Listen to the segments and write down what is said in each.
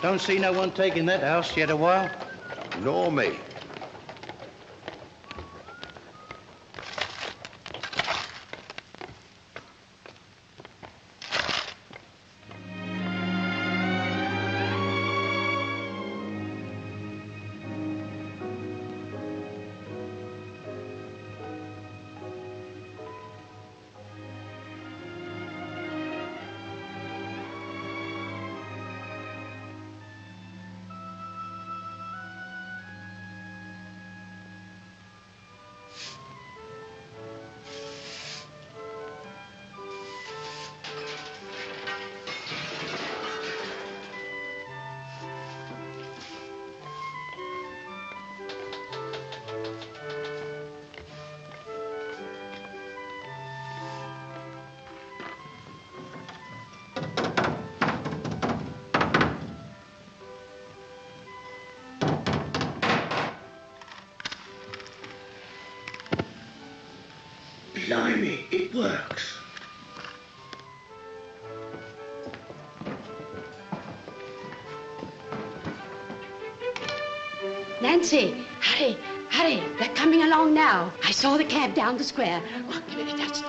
Don't see no one taking that house yet a while. Nor me. Blimey, it works. Nancy, hurry, hurry. They're coming along now. I saw the cab down the square. Oh, give it a touch.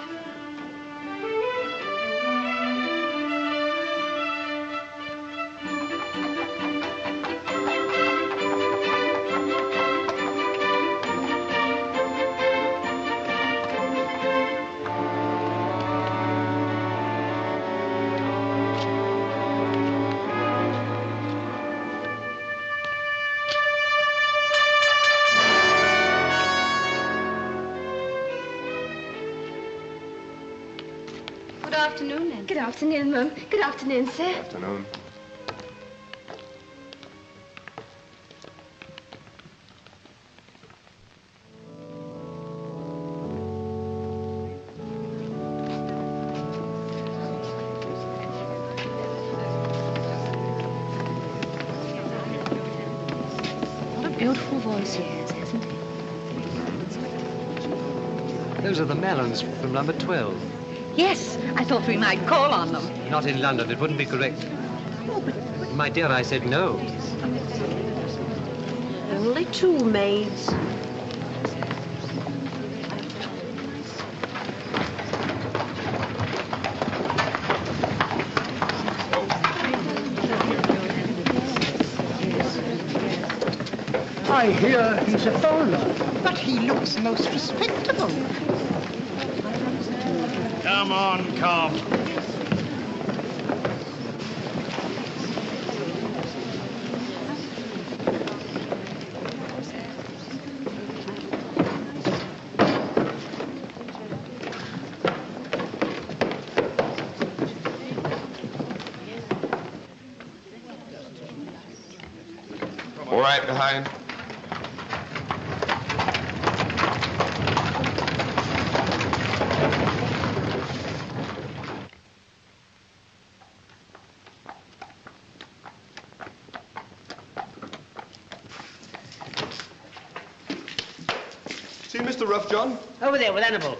Good afternoon, Mum. Good afternoon, sir. Good afternoon. What a beautiful voice he has, hasn't he? Those are the melons from number 12. Yes, I thought we might call on them. Not in London. It wouldn't be correct. Oh, but My dear, I said no. only two maids. I hear he's a foreigner. But he looks most respectable. Now, Come on, Cobb. All right behind. See Mr. Rough, John? Over there with Hannibal.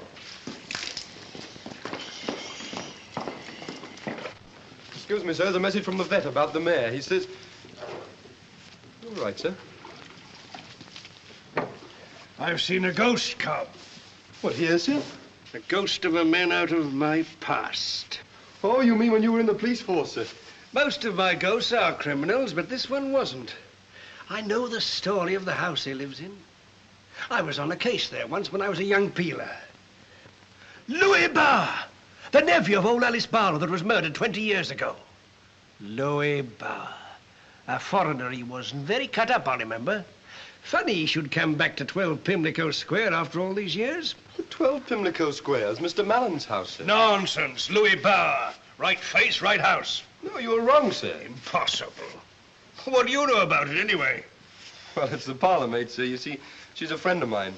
Excuse me, sir. There's a message from the vet about the mare. He says... All right, sir. I've seen a ghost, Cobb. What, here, sir? The ghost of a man out of my past. Oh, you mean when you were in the police force, sir? Most of my ghosts are criminals, but this one wasn't. I know the story of the house he lives in. I was on a case there once when I was a young peeler. Louis Barr, the nephew of old Alice Barlow that was murdered 20 years ago. Louis Barr. A foreigner he was, and very cut up, I remember. Funny he should come back to 12 Pimlico Square after all these years. 12 Pimlico Square is Mr. Mallon's house, sir. Nonsense, Louis Barr. Right face, right house. No, you were wrong, sir. Impossible. What do you know about it, anyway? Well, it's the parlour maid, sir. You see, she's a friend of mine.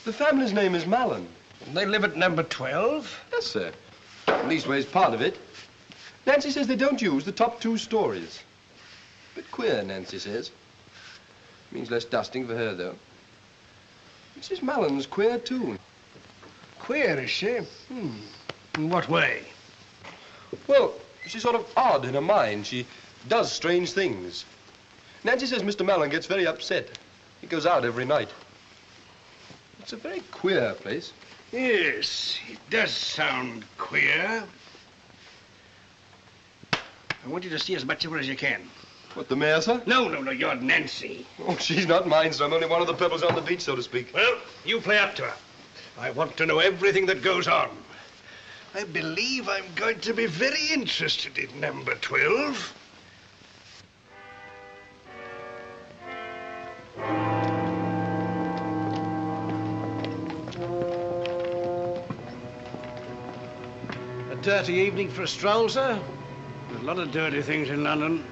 The family's name is Mallon. They live at number 12? Yes, sir. Leastways, part of it. Nancy says they don't use the top 2 stories. Bit queer, Nancy says. Means less dusting for her, though. Mrs. Mallon's queer, too. Queer, is she? In what way? Well, she's sort of odd in her mind. She does strange things. Nancy says Mr. Mallon gets very upset. He goes out every night. It's a very queer place. Yes, it does sound queer. I want you to see as much of her as you can. What, the mayor, sir? No, you're Nancy. Oh, she's not mine, sir. I'm only one of the pebbles on the beach, so to speak. Well, you play up to her. I want to know everything that goes on. I believe I'm going to be very interested in number 12. A dirty evening for a stroll, sir? There's a lot of dirty things in London.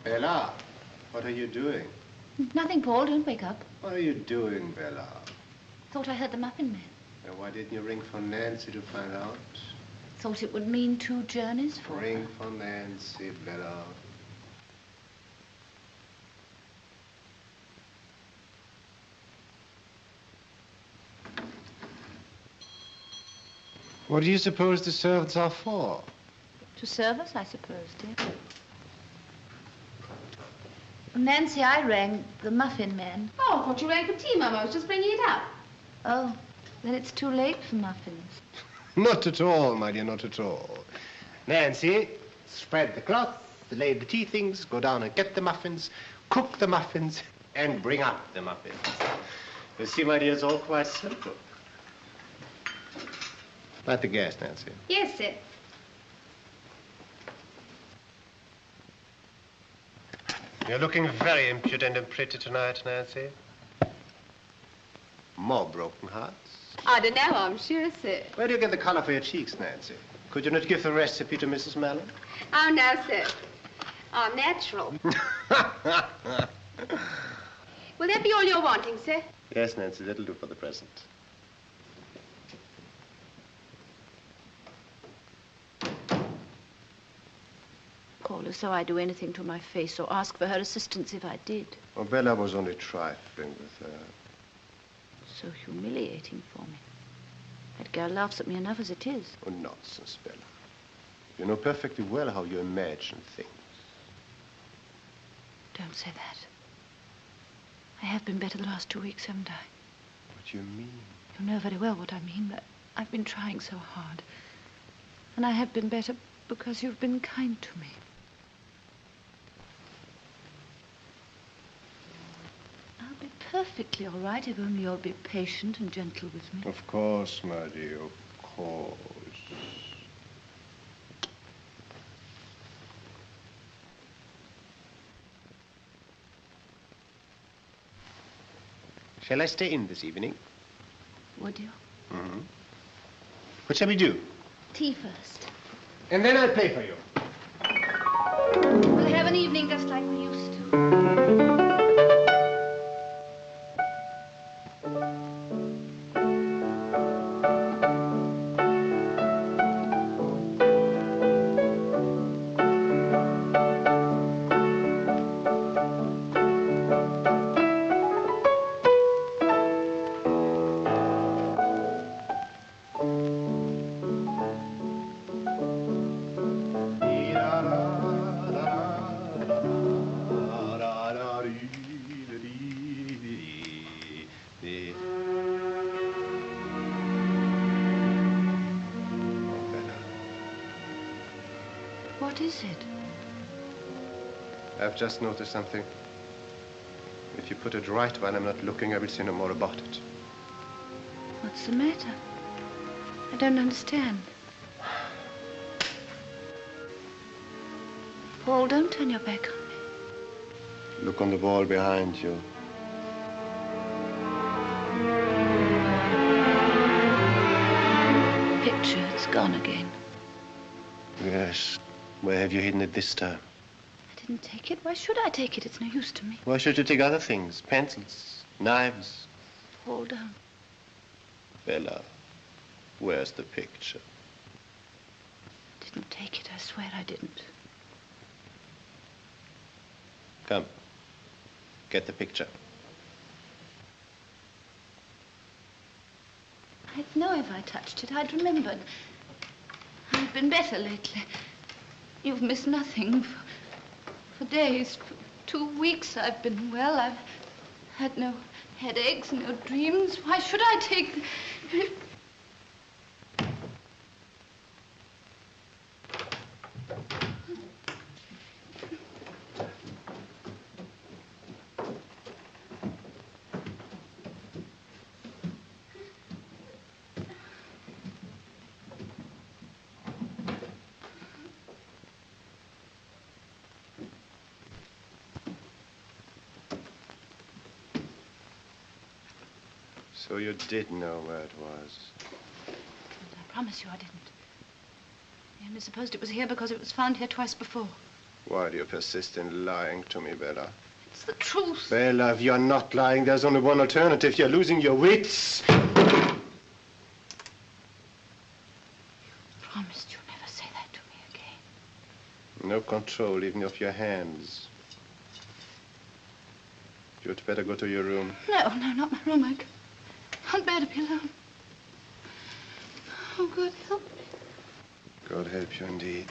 Bella, what are you doing? Nothing, Paul. Don't wake up. What are you doing, Bella? Thought I heard the muffin man. And why didn't you ring for Nancy to find out? Thought it would mean 2 journeys for her. Ring for Nancy, Bella. What do you suppose the servants are for? To serve us, I suppose, dear. Nancy, I rang the muffin man. Oh, I thought you rang for tea, Mama. I was just bringing it up. Oh, then it's too late for muffins. Not at all, my dear, not at all. Nancy, spread the cloth, lay the tea things, go down and get the muffins, cook the muffins, and bring up the muffins. You see, my dear, it's all quite simple. Light the gas, Nancy. Yes, sir. You're looking very impudent and pretty tonight, Nancy. More broken hearts. I don't know, I'm sure, sir. Where do you get the color for your cheeks, Nancy? Could you not give the recipe to Mrs. Mallon? Oh, no, sir. I'm natural. Will that be all you're wanting, sir? Yes, Nancy, that'll do for the present. Call as though I'd do anything to my face or ask for her assistance if I did. Well, Bella was only trifling with her. So humiliating for me. That girl laughs at me enough as it is. Oh, nonsense, Bella. You know perfectly well how you imagine things. Don't say that. I have been better the last 2 weeks, haven't I? What do you mean? You know very well what I mean, but I've been trying so hard. And I have been better because you've been kind to me. I'll be perfectly all right if only you'll be patient and gentle with me. Of course, my dear, of course. Shall I stay in this evening? Would you? Mm-hmm. What shall we do? Tea first. And then I'll pay for you. We'll have an evening just like we used to. What is it? I've just noticed something. If you put it right while I'm not looking, I will say no more about it. What's the matter? I don't understand. Paul, don't turn your back on me. Look on the wall behind you. Picture, it's gone again. Yes. Where have you hidden it this time? I didn't take it. Why should I take it? It's no use to me. Why should you take other things? Pencils, knives. Paul, don't. Bella, where's the picture? I didn't take it. I swear I didn't. Come. Get the picture. I'd know if I touched it. I'd remembered. I've been better lately. You've missed nothing. For days, for 2 weeks I've been well. I've had no headaches, no dreams. Why should I take... So you did know where it was. I promise you I didn't. I only supposed it was here because it was found here twice before. Why do you persist in lying to me, Bella? It's the truth. Bella, if you're not lying, there's only one alternative. You're losing your wits. Promised you'll never say that to me again. No control, even of your hands. You'd better go to your room. No, not my room. I can't bear to be alone. Oh, God, help me. God help you indeed.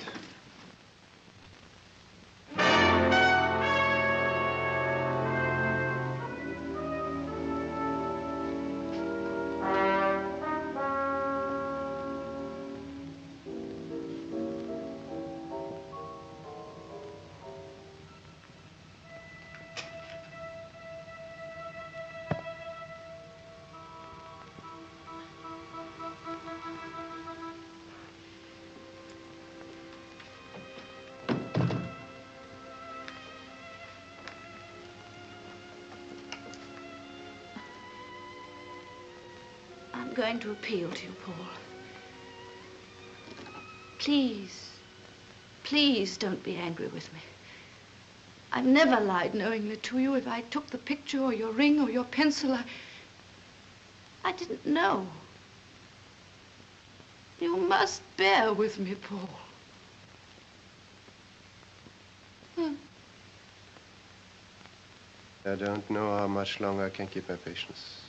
I'm going to appeal to you, Paul. Please, please don't be angry with me. I've never lied knowingly to you. If I took the picture or your ring or your pencil, I didn't know. You must bear with me, Paul. I don't know how much longer I can keep my patience.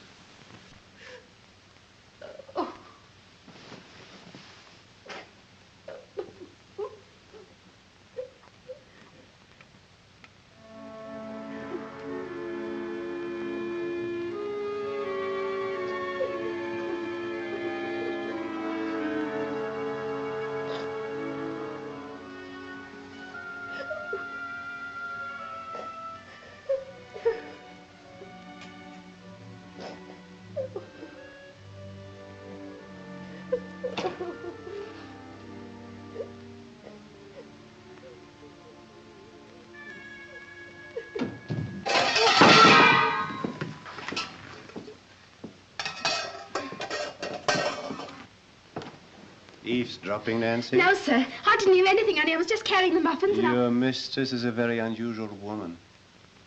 Eavesdropping, Nancy? No, sir. I didn't hear anything, honey. I was just carrying the muffins and Your mistress is a very unusual woman.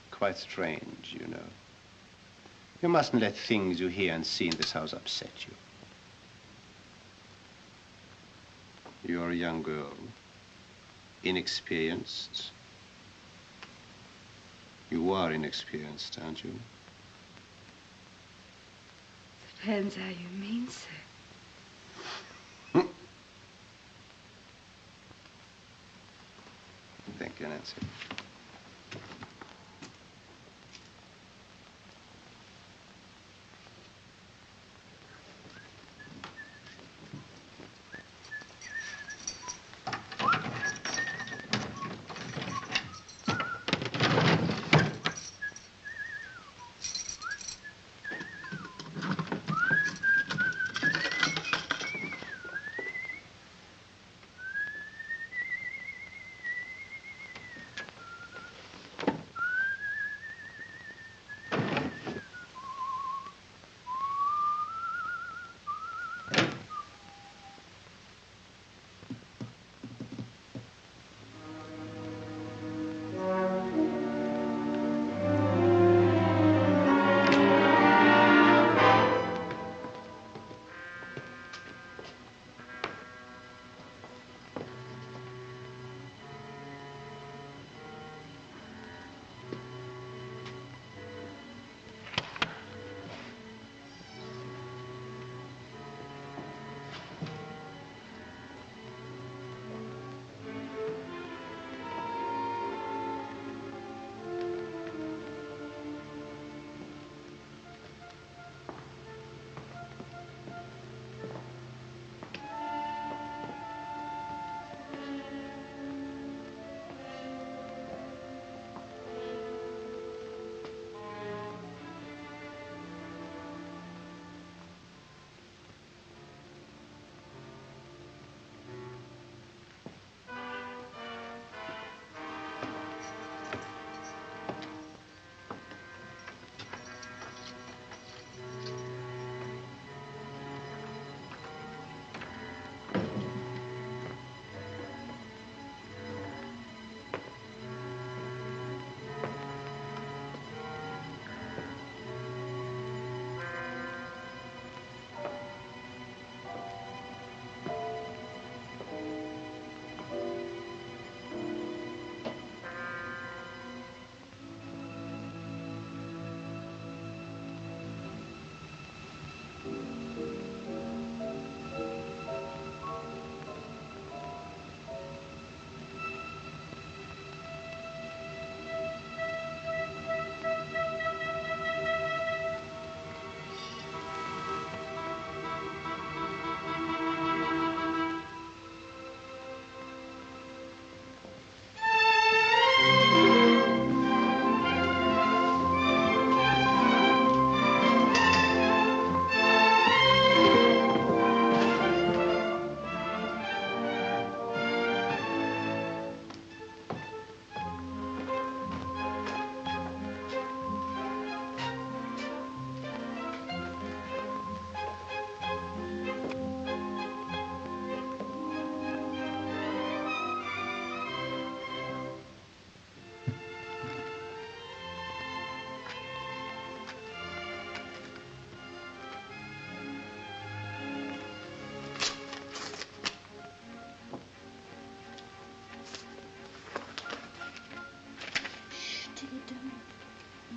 Quite strange, you know. You mustn't let things you hear and see in this house upset you. You're a young girl. Inexperienced. You are inexperienced, aren't you? Depends how you mean, sir. Thank you, Nancy.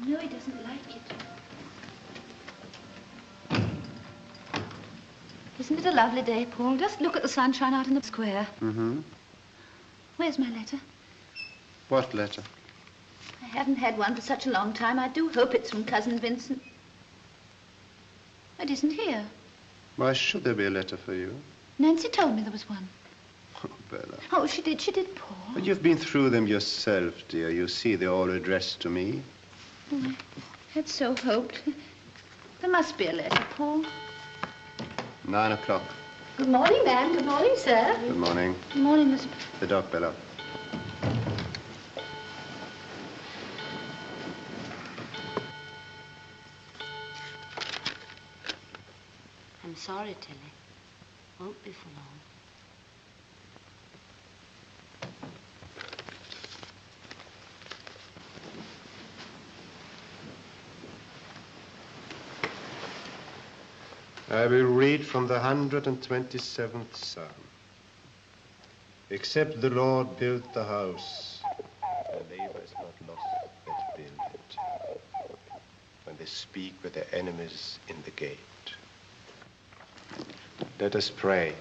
No, he doesn't like it. Isn't it a lovely day, Paul? Just look at the sunshine out in the square. Mm-hmm. Where's my letter? What letter? I haven't had one for such a long time. I do hope it's from Cousin Vincent. It isn't here. Why should there be a letter for you? Nancy told me there was one. Oh, Bella. Oh, she did, Paul. But you've been through them yourself, dear. You see, they're all addressed to me. Oh, I had so hoped. There must be a letter, Paul. 9 o'clock. Good morning, ma'am. Good morning, sir. Good morning. Good morning, Miss... The dog, Bella. I'm sorry, Tilly. Won't be for long. I will read from the 127th Psalm. Except the Lord built the house, the labor is not lost that build it. When they speak with their enemies in the gate. Let us pray.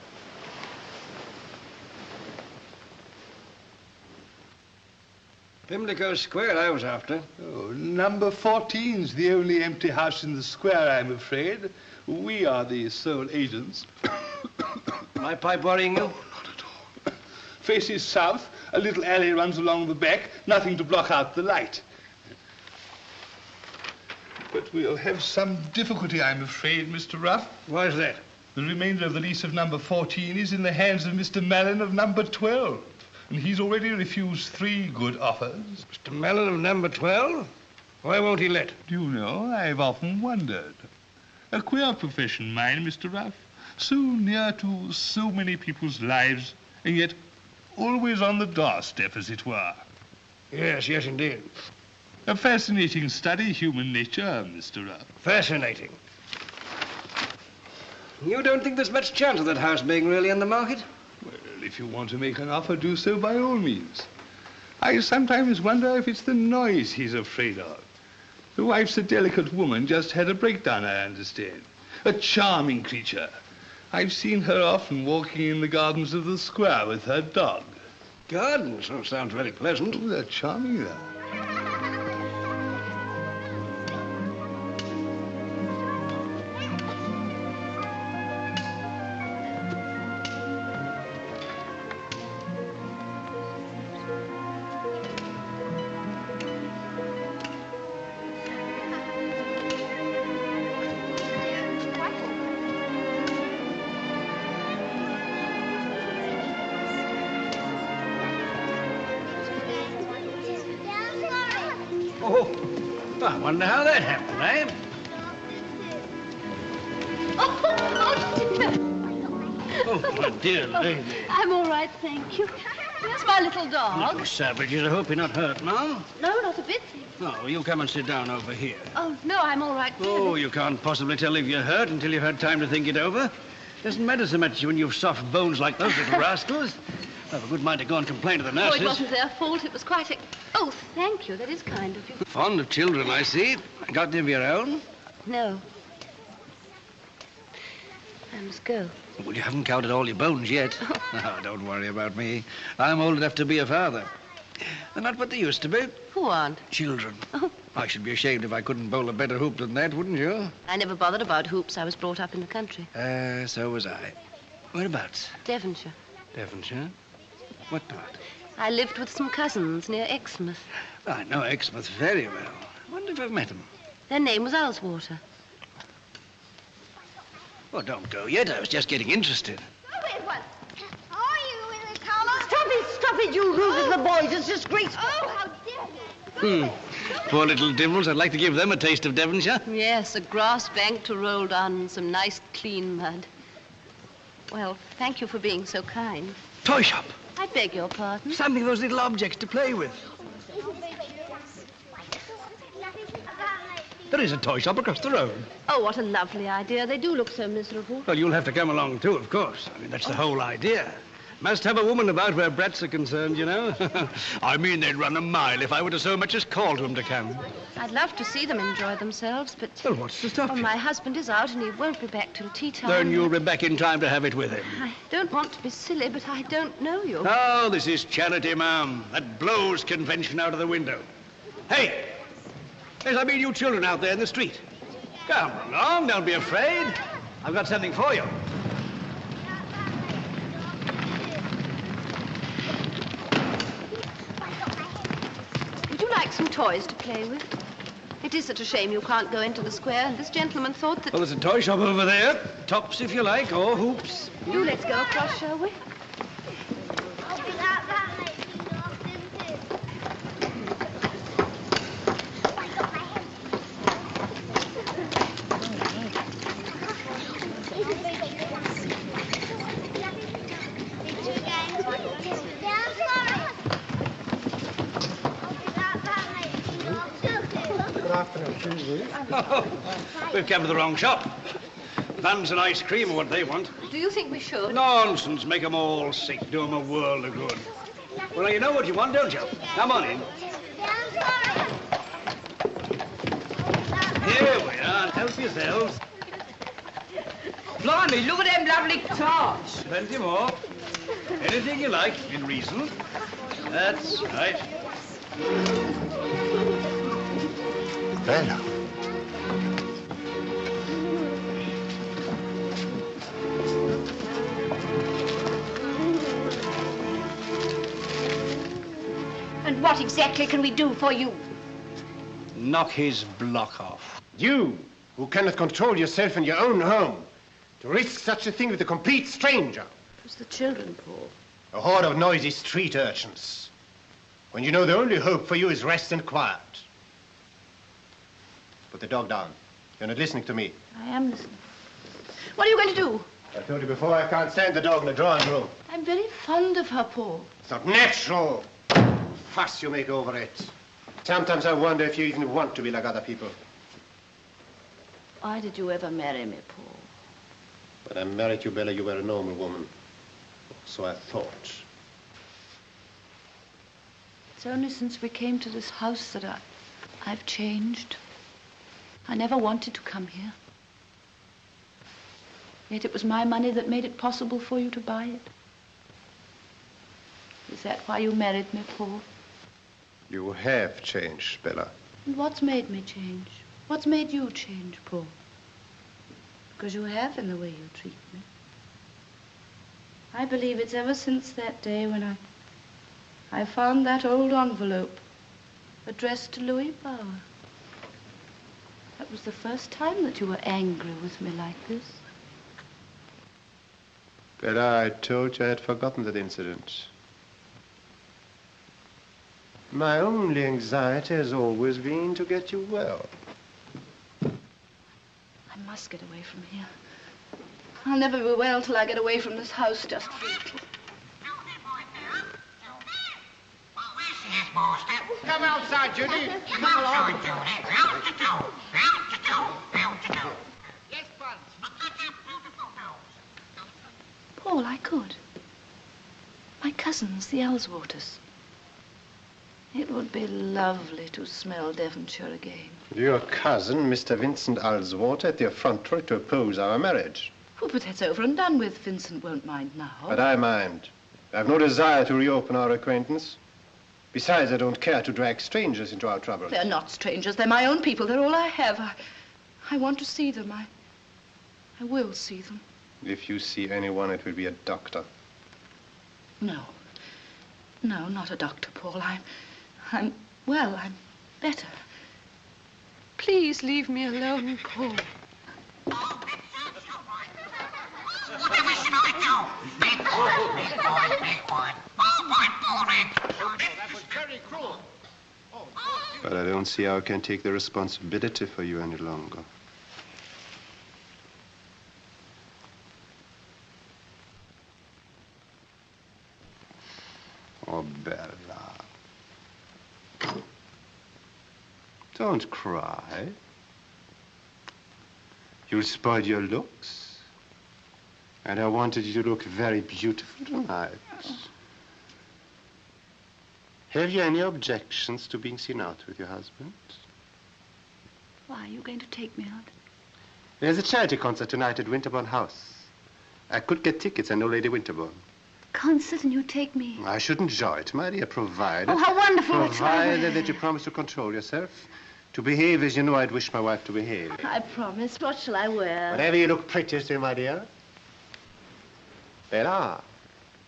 Pimlico Square I was after. Oh, number 14's the only empty house in the square, I'm afraid. We are the sole agents. My pipe worrying you? Oh, not at all. Faces south, a little alley runs along the back, nothing to block out the light. But we'll have some difficulty, I'm afraid, Mr. Ruff. Why is that? The remainder of the lease of number 14 is in the hands of Mr. Mallon of number 12. And he's already refused 3 good offers. Mr. Mellon of number 12? Why won't he let? Do you know, I've often wondered. A queer profession, mine, Mr. Ruff. So near to so many people's lives, and yet always on the doorstep, as it were. Yes, yes, indeed. A fascinating study, human nature, Mr. Ruff. Fascinating. You don't think there's much chance of that house being really in the market? Well, if you want to make an offer, do so by all means. I sometimes wonder if it's the noise he's afraid of. The wife's a delicate woman, just had a breakdown, I understand. A charming creature. I've seen her often walking in the gardens of the square with her dog. Gardens? Oh, sounds very pleasant. Oh, they're charming, though. Oh, I wonder how that happened, eh? Oh, my dear lady. I'm all right, thank you. Where's my little dog? Little savages, I hope you're not hurt, Mum. No, not a bit. No, you come and sit down over here. Oh, no, I'm all right. Oh, you can't possibly tell if you're hurt until you've had time to think it over. Doesn't matter so much when you've soft bones like those little rascals. I've a good mind to go and complain to the Oh, nurses. it wasn't their fault. It was quite a... Oh, thank you. That is kind of you. Fond of children, I see. Got any of your own? No. I must go. Well, you haven't counted all your bones yet. Oh, don't worry about me. I'm old enough to be a father. They're not what they used to be. Who aren't? Children. Oh. I should be ashamed if I couldn't bowl a better hoop than that, wouldn't you? I never bothered about hoops. I was brought up in the country. So was I. Whereabouts? Devonshire. Devonshire? What part? I lived with some cousins near Exmouth. I know Exmouth very well. I wonder if I've met them. Their name was Ullswater. Well, don't go yet. I was just getting interested. Stop it, you losing the boys. It's disgraceful. Oh, how dare you! Poor little dimples. I'd like to give them a taste of Devonshire. Yes, a grass bank to roll down and some nice clean mud. Well, thank you for being so kind. Toy shop. I beg your pardon. Something those little objects to play with. There is a toy shop across the road. Oh, what a lovely idea. They do look so miserable. Well, you'll have to come along, too, of course. I mean, that's the whole idea. Must have a woman about where brats are concerned, you know. I mean, they'd run a mile if I were to so much as call to them to come. I'd love to see them enjoy themselves, but... Well, what's to stop Well, you? my husband is out and he won't be back till tea time. Then you'll be back in time to have it with him. I don't want to be silly, but I don't know you. Oh, this is charity, ma'am. That blows convention out of the window. Hey! Yes, I mean you children out there in the street. Come along, don't be afraid. I've got something for you. Would you like some toys to play with? It is such a shame you can't go into the square, and this gentleman thought that... Well, there's a toy shop over there. Tops, if you like, or hoops. Do let's go across, shall we? Oh, we've come to the wrong shop. Buns and ice cream are what they want. Do you think we should? Nonsense. Make 'em all sick. Do 'em a world of good. Well, you know what you want, don't you? Come on in. Here we are. Help yourselves. Blimey, look at them lovely tarts. Plenty more. Anything you like, in reason. That's right. Bella. And what exactly can we do for you? Knock his block off. You, who cannot control yourself in your own home, to risk such a thing with a complete stranger. It was the children, Paul. A horde of noisy street urchins. When you know the only hope for you is rest and quiet. Put the dog down. You're not listening to me. I am listening. What are you going to do? I told you before, I can't stand the dog in the drawing room. I'm very fond of her, Paul. It's not natural. Fuss you make over it. Sometimes I wonder if you even want to be like other people. Why did you ever marry me, Paul? When I married you, Bella, you were a normal woman. So I thought. It's only since we came to this house that I've changed. I never wanted to come here. Yet it was my money that made it possible for you to buy it. Is that why you married me, Paul? You have changed, Bella. And what's made me change? What's made you change, Paul? Because you have in the way you treat me. I believe it's ever since that day when I found that old envelope addressed to Louis Bauer. That was the first time that you were angry with me like this. Bella, I told you I had forgotten that incident. My only anxiety has always been to get you well. I must get away from here. I'll never be well till I get away from this house just for a little. Come outside, Judy. Come along. Yes, Paul, I could. My cousins, the Ellswaters. It would be lovely to smell Devonshire again. Your cousin, Mr. Vincent Alswater, at the effrontery to oppose our marriage. Oh, but that's over and done with. Vincent won't mind now. But I mind. I have no desire to reopen our acquaintance. Besides, I don't care to drag strangers into our troubles. They're not strangers. They're my own people. They're all I have. I want to see them. I will see them. If you see anyone, it will be a doctor. No. No, not a doctor, Paul. I'm better. Please leave me alone, Paul. But I don't see how I can take the responsibility for you any longer. Oh, Bella. Don't cry. You'll spoil your looks. And I wanted you to look very beautiful tonight. Have you any objections to being seen out with your husband? Why are you going to take me out? There's a charity concert tonight at Winterbourne House. I could get tickets, I know Lady Winterbourne. Concert and you take me? I should enjoy it, my dear, provided... Oh, how wonderful. Provided that you promise to control yourself. To behave as you know I'd wish my wife to behave. I promise. What shall I wear? Whatever you look prettiest in, my dear. Bella,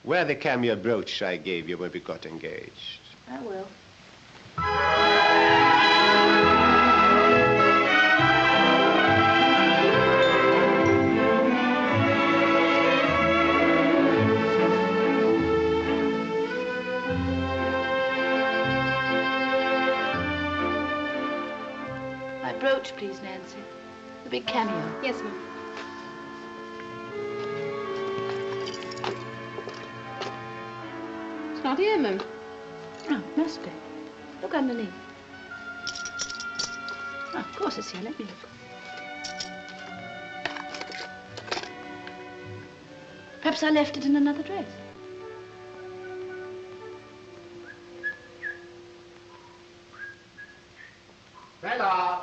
wear the cameo brooch I gave you when we got engaged. I will. My brooch, please, Nancy. The big cameo. Yes, ma'am. It's not here, ma'am. Oh, it must be. Look underneath. Oh, of course it's here. Let me look. Perhaps I left it in another dress. Bella!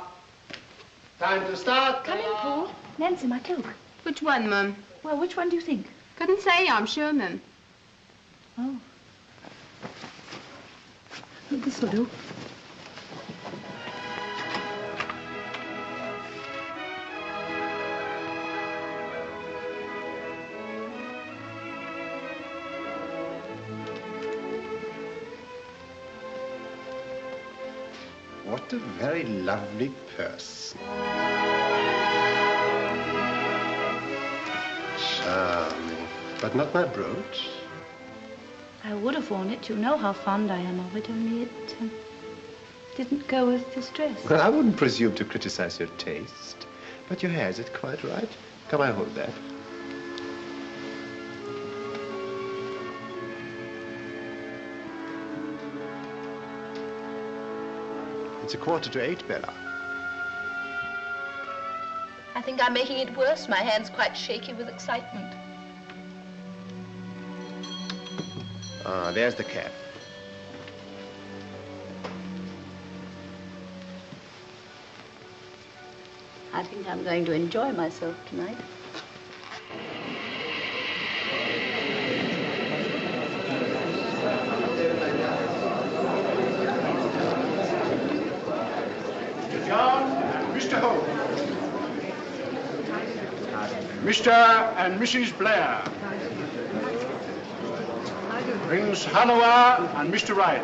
Time to start. Come in, Paul. Nancy, my cloak. Which one, Mum? Well, which one do you think? Couldn't say, I'm sure, Mum. Oh. This will do. What a very lovely purse. Charming. But not my brooch. I would have worn it. You know how fond I am of it, only it didn't go with this dress. Well, I wouldn't presume to criticize your taste. But your hair, is it quite right? Come, I hold that. It's 7:45, Bella. I think I'm making it worse. My hand's quite shaky with excitement. Ah, there's the cab. I think I'm going to enjoy myself tonight. John and Mr. Holt. Mr. and Mrs. Blair. Prince Hanover and Mr. Wright.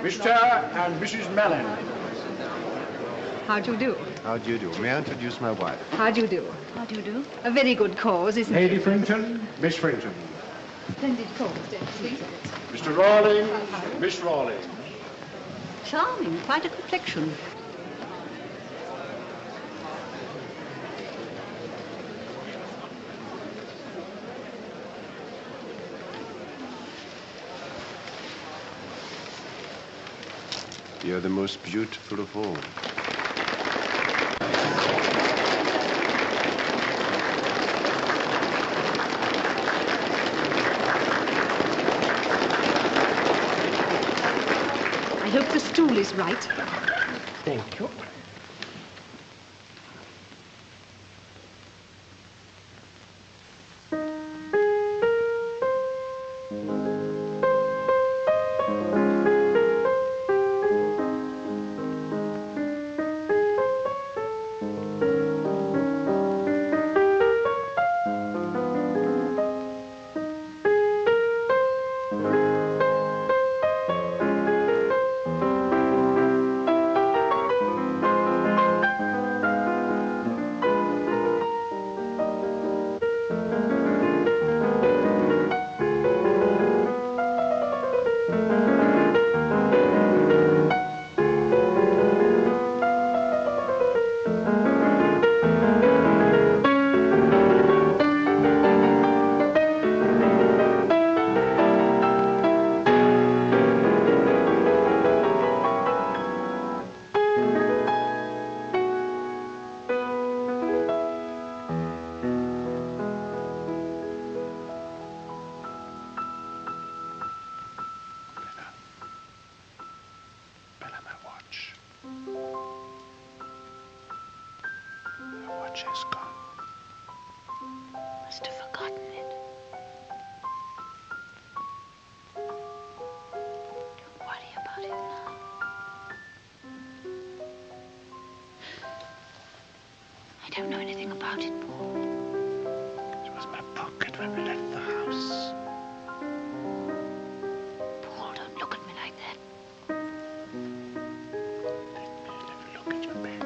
Mr. and Mrs. Mellon. How do you do? How do you do? May I introduce my wife? How do you do? How do you do? A very good cause, isn't it? Lady Frinton, Miss Frinton. Splendid cause, Dempsey. Mr. Rawlings, Miss Rawlings. Charming, quite a complexion. You're the most beautiful of all. I hope the stool is right. Thank you. Is gone. Must have forgotten it. Don't worry about it now. I don't know anything about it, Paul. It was my pocket when we left the house. Paul, don't look at me like that. Let me have a look at your bag.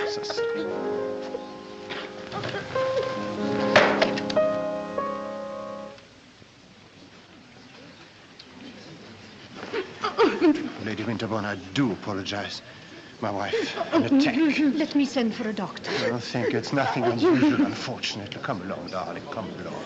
Sister. Lady Winterbourne, I do apologize. My wife, an attack. Let me send for a doctor. Oh, thank you. It's nothing unusual, unfortunately. Come along, darling. Come along.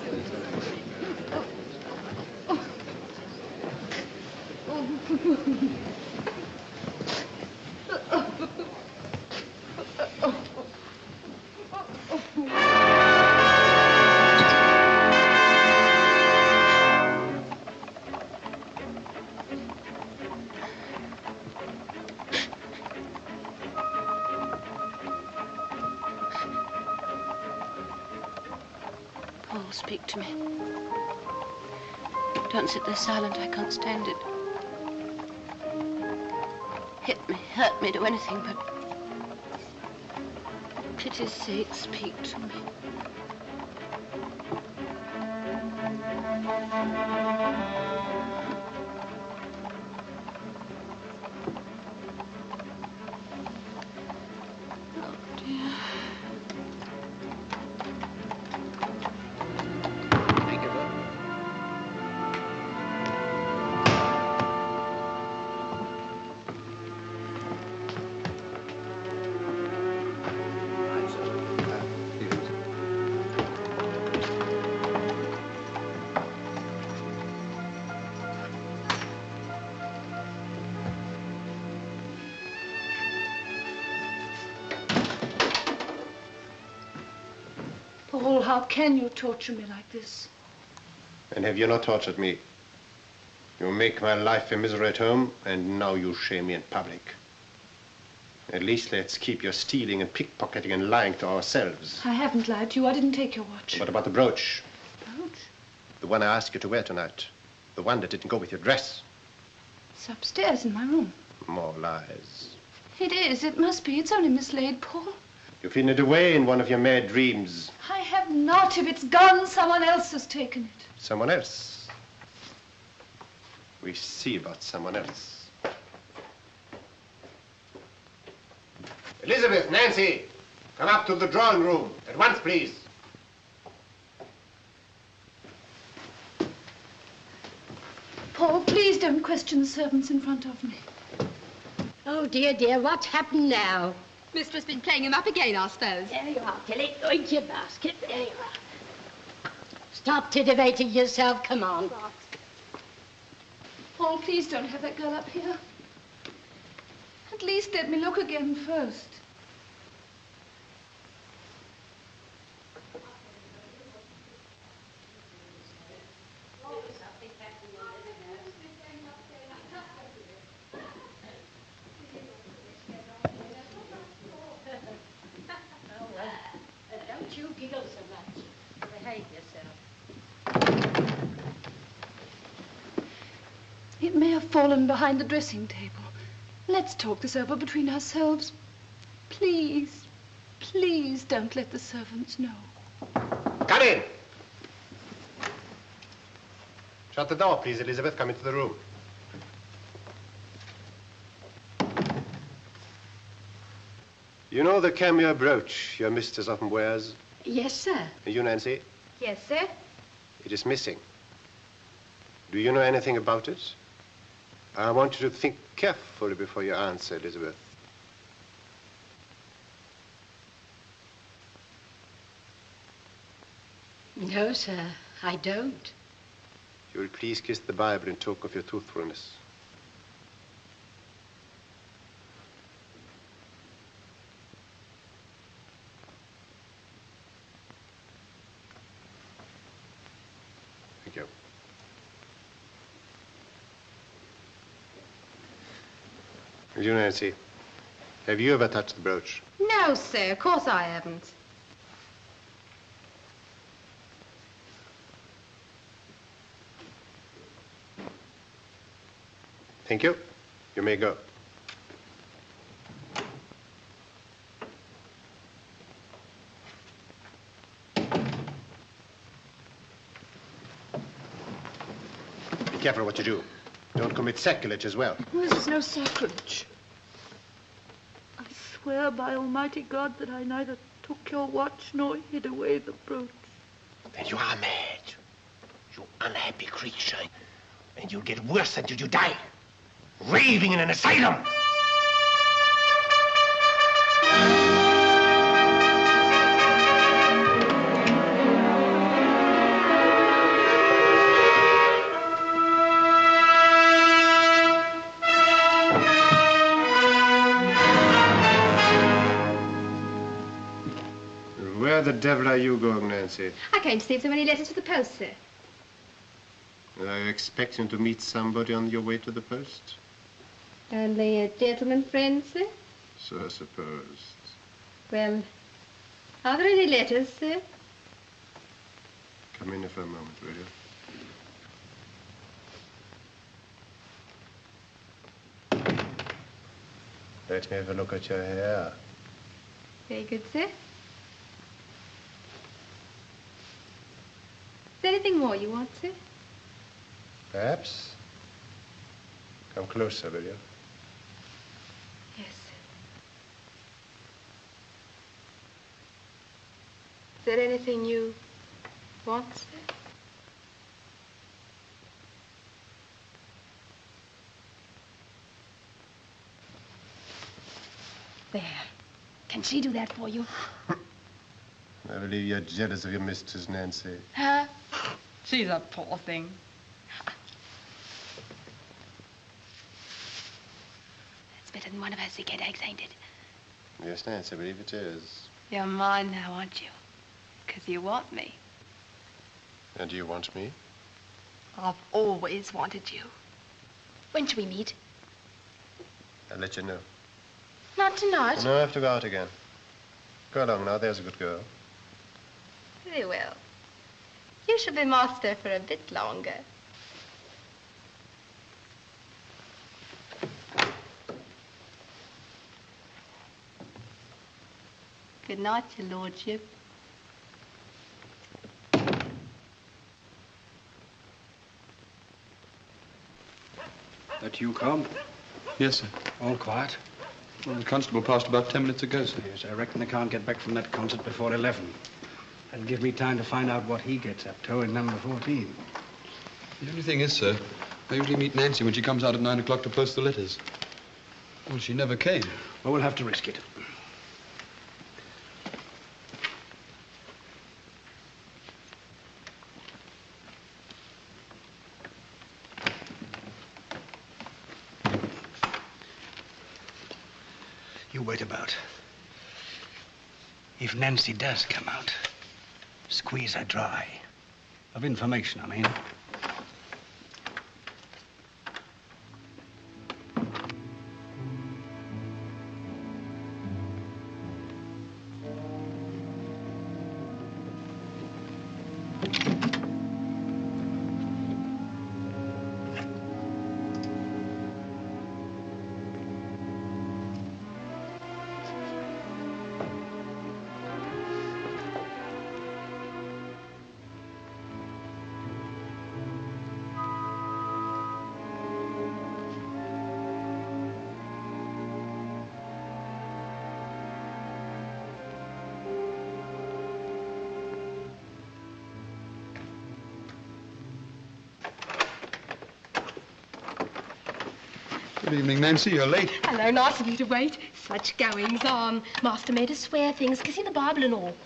Paul, speak to me. Don't sit there silent. I can't stand it. Hit me, hurt me, do anything, but for pity's sake, speak to me. Oh, dear. Paul, how can you torture me like this? And have you not tortured me? You make my life a misery at home, and now you shame me in public. At least let's keep your stealing and pickpocketing and lying to ourselves. I haven't lied to you. I didn't take your watch. What about the brooch? Brooch? The one I asked you to wear tonight. The one that didn't go with your dress. It's upstairs in my room. More lies. It is. It must be. It's only mislaid, Paul. You've hidden it away in one of your mad dreams. I have not. If it's gone, someone else has taken it. Someone else. We see about someone else. Elizabeth, Nancy, come up to the drawing room at once, please. Paul, please don't question the servants in front of me. Oh, dear, dear, what's happened now? Mistress been playing him up again, I suppose. There you are, Tilly. Go into your basket. There you are. Stop titivating yourself. Come on. Paul, please don't have that girl up here. At least let me look again first. Don't you giggle so much. Behave yourself. It may have fallen behind the dressing table. Let's talk this over between ourselves. Please, please don't let the servants know. Come in. Shut the door, please, Elizabeth. Come into the room. You know the cameo brooch your mistress often wears? Yes, sir. And you, Nancy? Yes, sir. It is missing. Do you know anything about it? I want you to think carefully before you answer, Elizabeth. No, sir, I don't. You will please kiss the Bible in token of your truthfulness. Thank you. And you, Nancy, have you ever touched the brooch? No, sir. Of course I haven't. Thank you. You may go. Be careful what you do. Don't commit sacrilege as well. This is no sacrilege. I swear by Almighty God that I neither took your watch nor hid away the brooch. Then you are mad. You unhappy creature. And you'll get worse until you die. Raving in an asylum. Where the devil are you going, Nancy? I came to see if there were any letters to the post, sir. Are you expecting to meet somebody on your way to the post? Only a gentleman friend, sir? So I suppose. Well, are there any letters, sir? Come in for a moment, will you? Let me have a look at your hair. Very good, sir. Is there anything more you want, sir? Perhaps. Come closer, will you? Yes, sir. Is there anything you want, sir? There. Can she do that for you? I believe you're jealous of your mistress, Nancy. Huh? She's a poor thing. That's better than one of her sick headaches, ain't it? Yes, Nancy, I believe it is. You're mine now, aren't you? 'Cause you want me. And do you want me? I've always wanted you. When shall we meet? I'll let you know. Not tonight. No, I have to go out again. Go along now, there's a good girl. Very well. You shall be master for a bit longer. Good night, your lordship. That you, Cobb? Yes, sir. All quiet? Well, the constable passed about 10 minutes ago, sir. Yes, I reckon they can't get back from that concert before 11. That'll give me time to find out what he gets up to in number 14. The only thing is, sir, I usually meet Nancy when she comes out at 9 o'clock to post the letters. Well, she never came. Well, we'll have to risk it. You wait about. If Nancy does come out, squeeze her dry. Of information, I mean. Good evening, Nancy. You're late. Hello, nice of you to wait. Such goings on. Master made us swear things, kissing the Bible and all.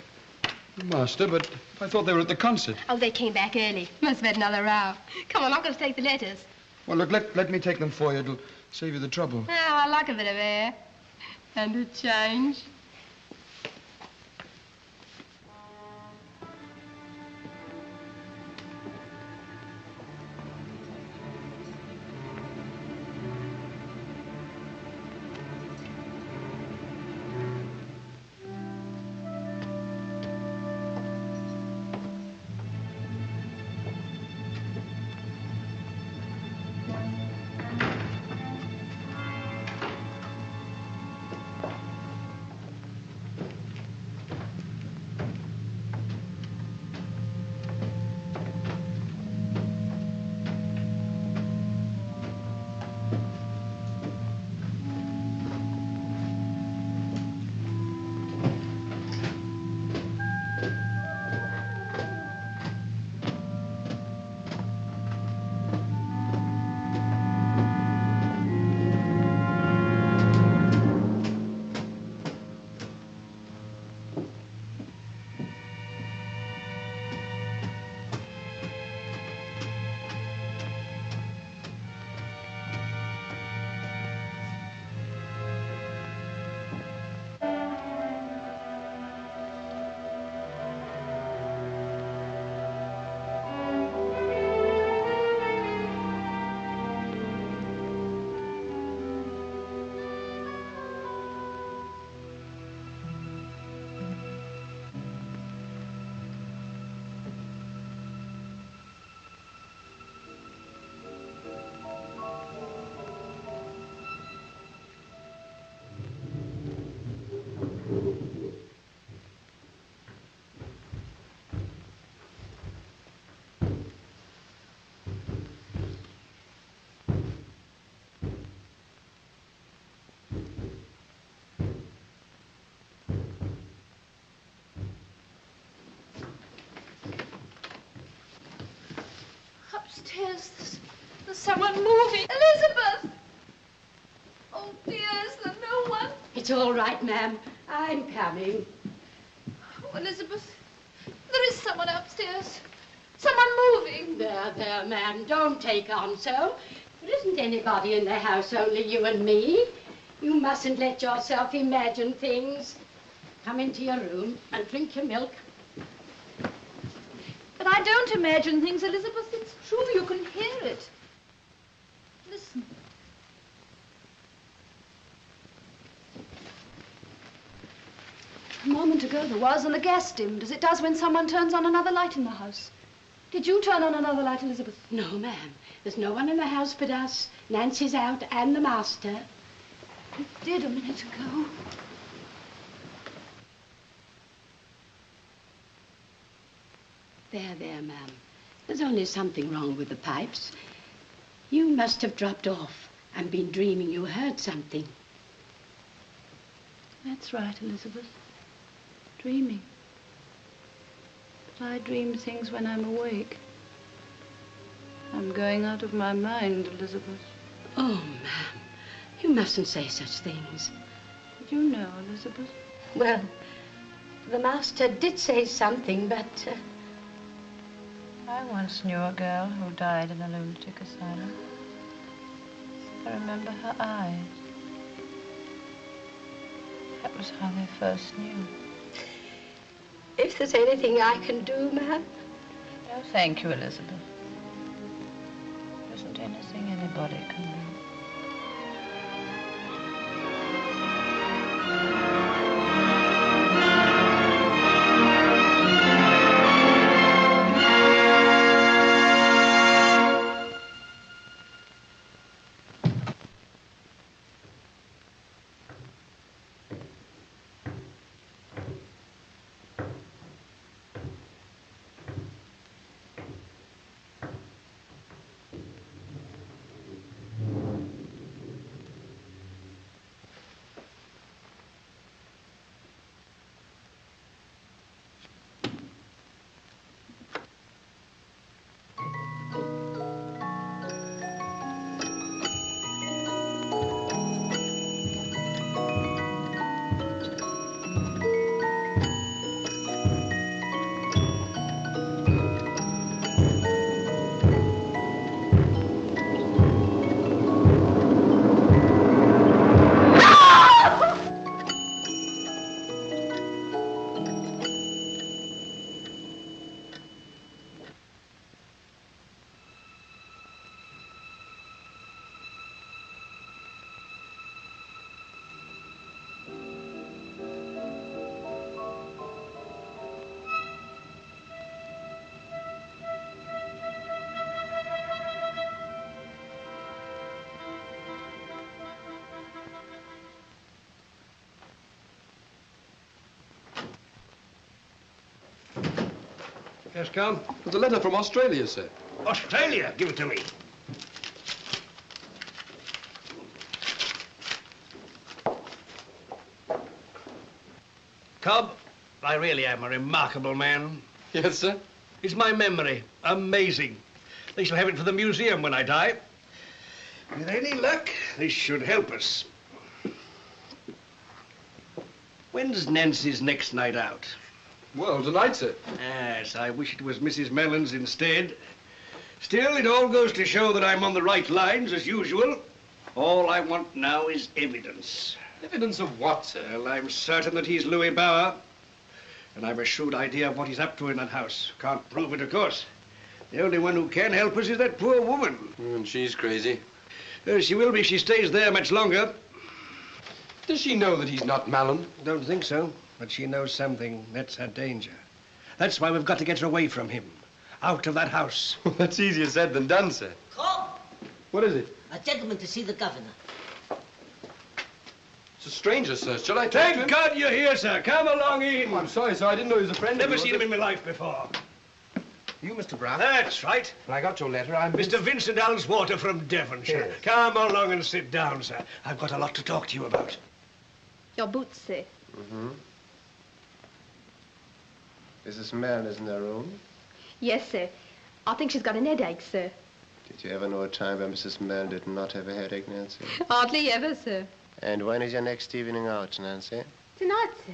Master, but I thought they were at the concert. Oh, they came back early. Must have had another row. Come on, I'm going to take the letters. Well, look, let me take them for you. It'll save you the trouble. Oh, I like a bit of air. And a change. Upstairs, there's someone moving. Elizabeth! Oh, dear, is there no one? It's all right, ma'am. I'm coming. Oh, Elizabeth, there is someone upstairs. Someone moving. There, ma'am. Don't take on so. There isn't anybody in the house, only you and me. You mustn't let yourself imagine things. Come into your room and drink your milk. But I don't imagine things, Elizabeth. It's true. You can hear it. Listen. A moment ago there was, and the gas dimmed, as it does when someone turns on another light in the house. Did you turn on another light, Elizabeth? No, ma'am. There's no one in the house but us. Nancy's out and the master. It did a minute ago. There, ma'am. There's only something wrong with the pipes. You must have dropped off and been dreaming you heard something. That's right, Elizabeth. Dreaming. But I dream things when I'm awake. I'm going out of my mind, Elizabeth. Oh, ma'am, you mustn't say such things. Did you know, Elizabeth? Well, the master did say something, but... I once knew a girl who died in a lunatic asylum. I remember her eyes. That was how they first knew. If there's anything I can do, ma'am... No, thank you, Elizabeth. There isn't anything anybody can do. Yes, come. There's a letter from Australia, sir. Australia? Give it to me. Cobb, I really am a remarkable man. Yes, sir. It's my memory. Amazing. They shall have it for the museum when I die. With any luck, this should help us. When's Nancy's next night out? Well, tonight, sir. Yes, I wish it was Mrs. Mellon's instead. Still, it all goes to show that I'm on the right lines, as usual. All I want now is evidence. Evidence of what, sir? Well, I'm certain that he's Louis Bauer. And I've a shrewd idea of what he's up to in that house. Can't prove it, of course. The only one who can help us is that poor woman. And she's crazy. She will be if she stays there much longer. Does she know that he's not Mallon? Don't think so. But she knows something. That's her danger. That's why we've got to get her away from him. Out of that house. That's easier said than done, sir. Cobb! What is it? A gentleman to see the governor. It's a stranger, sir. Shall I talk to him? Thank God you're here, sir. Come along in. Oh, I'm sorry, sir. I didn't know he was a friend of Never yours. seen him in my life before. You, Mr. Brown? That's right. Well, I got your letter. I'm Mr. Vincent Alswater from Devonshire. Yes. Come along and sit down, sir. I've got a lot to talk to you about. Your boots, sir. Mm-hmm. Mrs. Mellon is in her room? Yes, sir. I think she's got an headache, sir. Did you ever know a time when Mrs. Mellon did not have a headache, Nancy? Hardly ever, sir. And when is your next evening out, Nancy? Tonight, sir.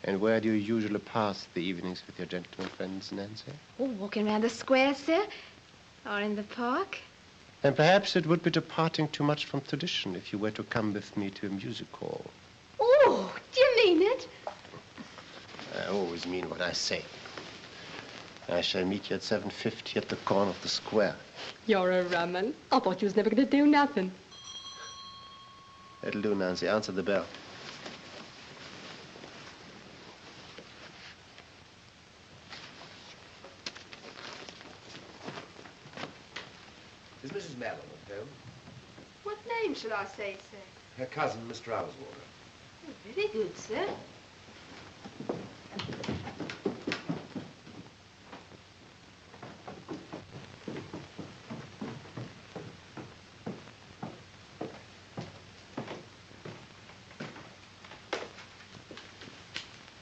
And where do you usually pass the evenings with your gentlemen friends, Nancy? Oh, walking around the square, sir. Or in the park. And perhaps it would be departing too much from tradition if you were to come with me to a music hall. Oh, do you mean it? I always mean what I say. I shall meet you at 7:50 at the corner of the square. You're a rum un. I thought you was never going to do nothing. That'll do, Nancy. Answer the bell. Is Mrs. Mellon at home? What name should I say, sir? Her cousin, Mr. Owswater. Oh, very good, sir.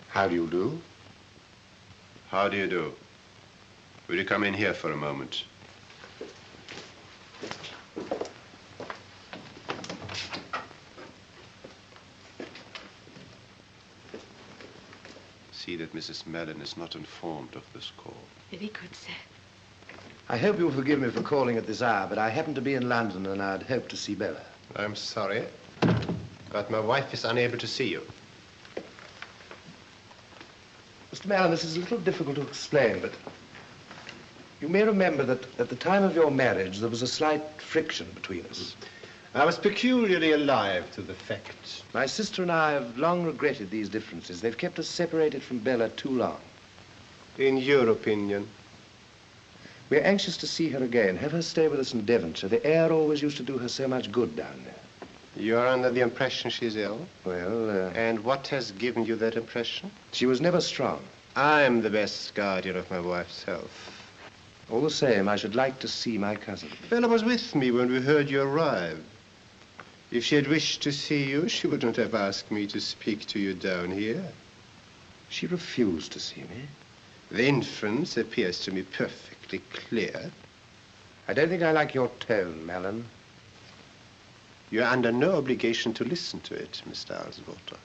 How do you do? How do you do? Will you come in here for a moment? See that Mrs. Mellon is not informed of this call. Very good, sir. I hope you'll forgive me for calling at this hour, but I happen to be in London and I'd hoped to see Bella. I'm sorry, but my wife is unable to see you. Mr. Mellon, this is a little difficult to explain, but you may remember that at the time of your marriage, there was a slight friction between us. I was peculiarly alive to the fact. My sister and I have long regretted these differences. They've kept us separated from Bella too long. In your opinion? We're anxious to see her again, have her stay with us in Devonshire. The air always used to do her so much good down there. You're under the impression she's ill? Well, And what has given you that impression? She was never strong. I'm the best guardian of my wife's health. All the same, I should like to see my cousin. Bella was with me when we heard you arrive. If she had wished to see you, she would not have asked me to speak to you down here. She refused to see me. The inference appears to me perfectly clear. I don't think I like your tone, Mellon. You're under no obligation to listen to it, Mr. Owswater.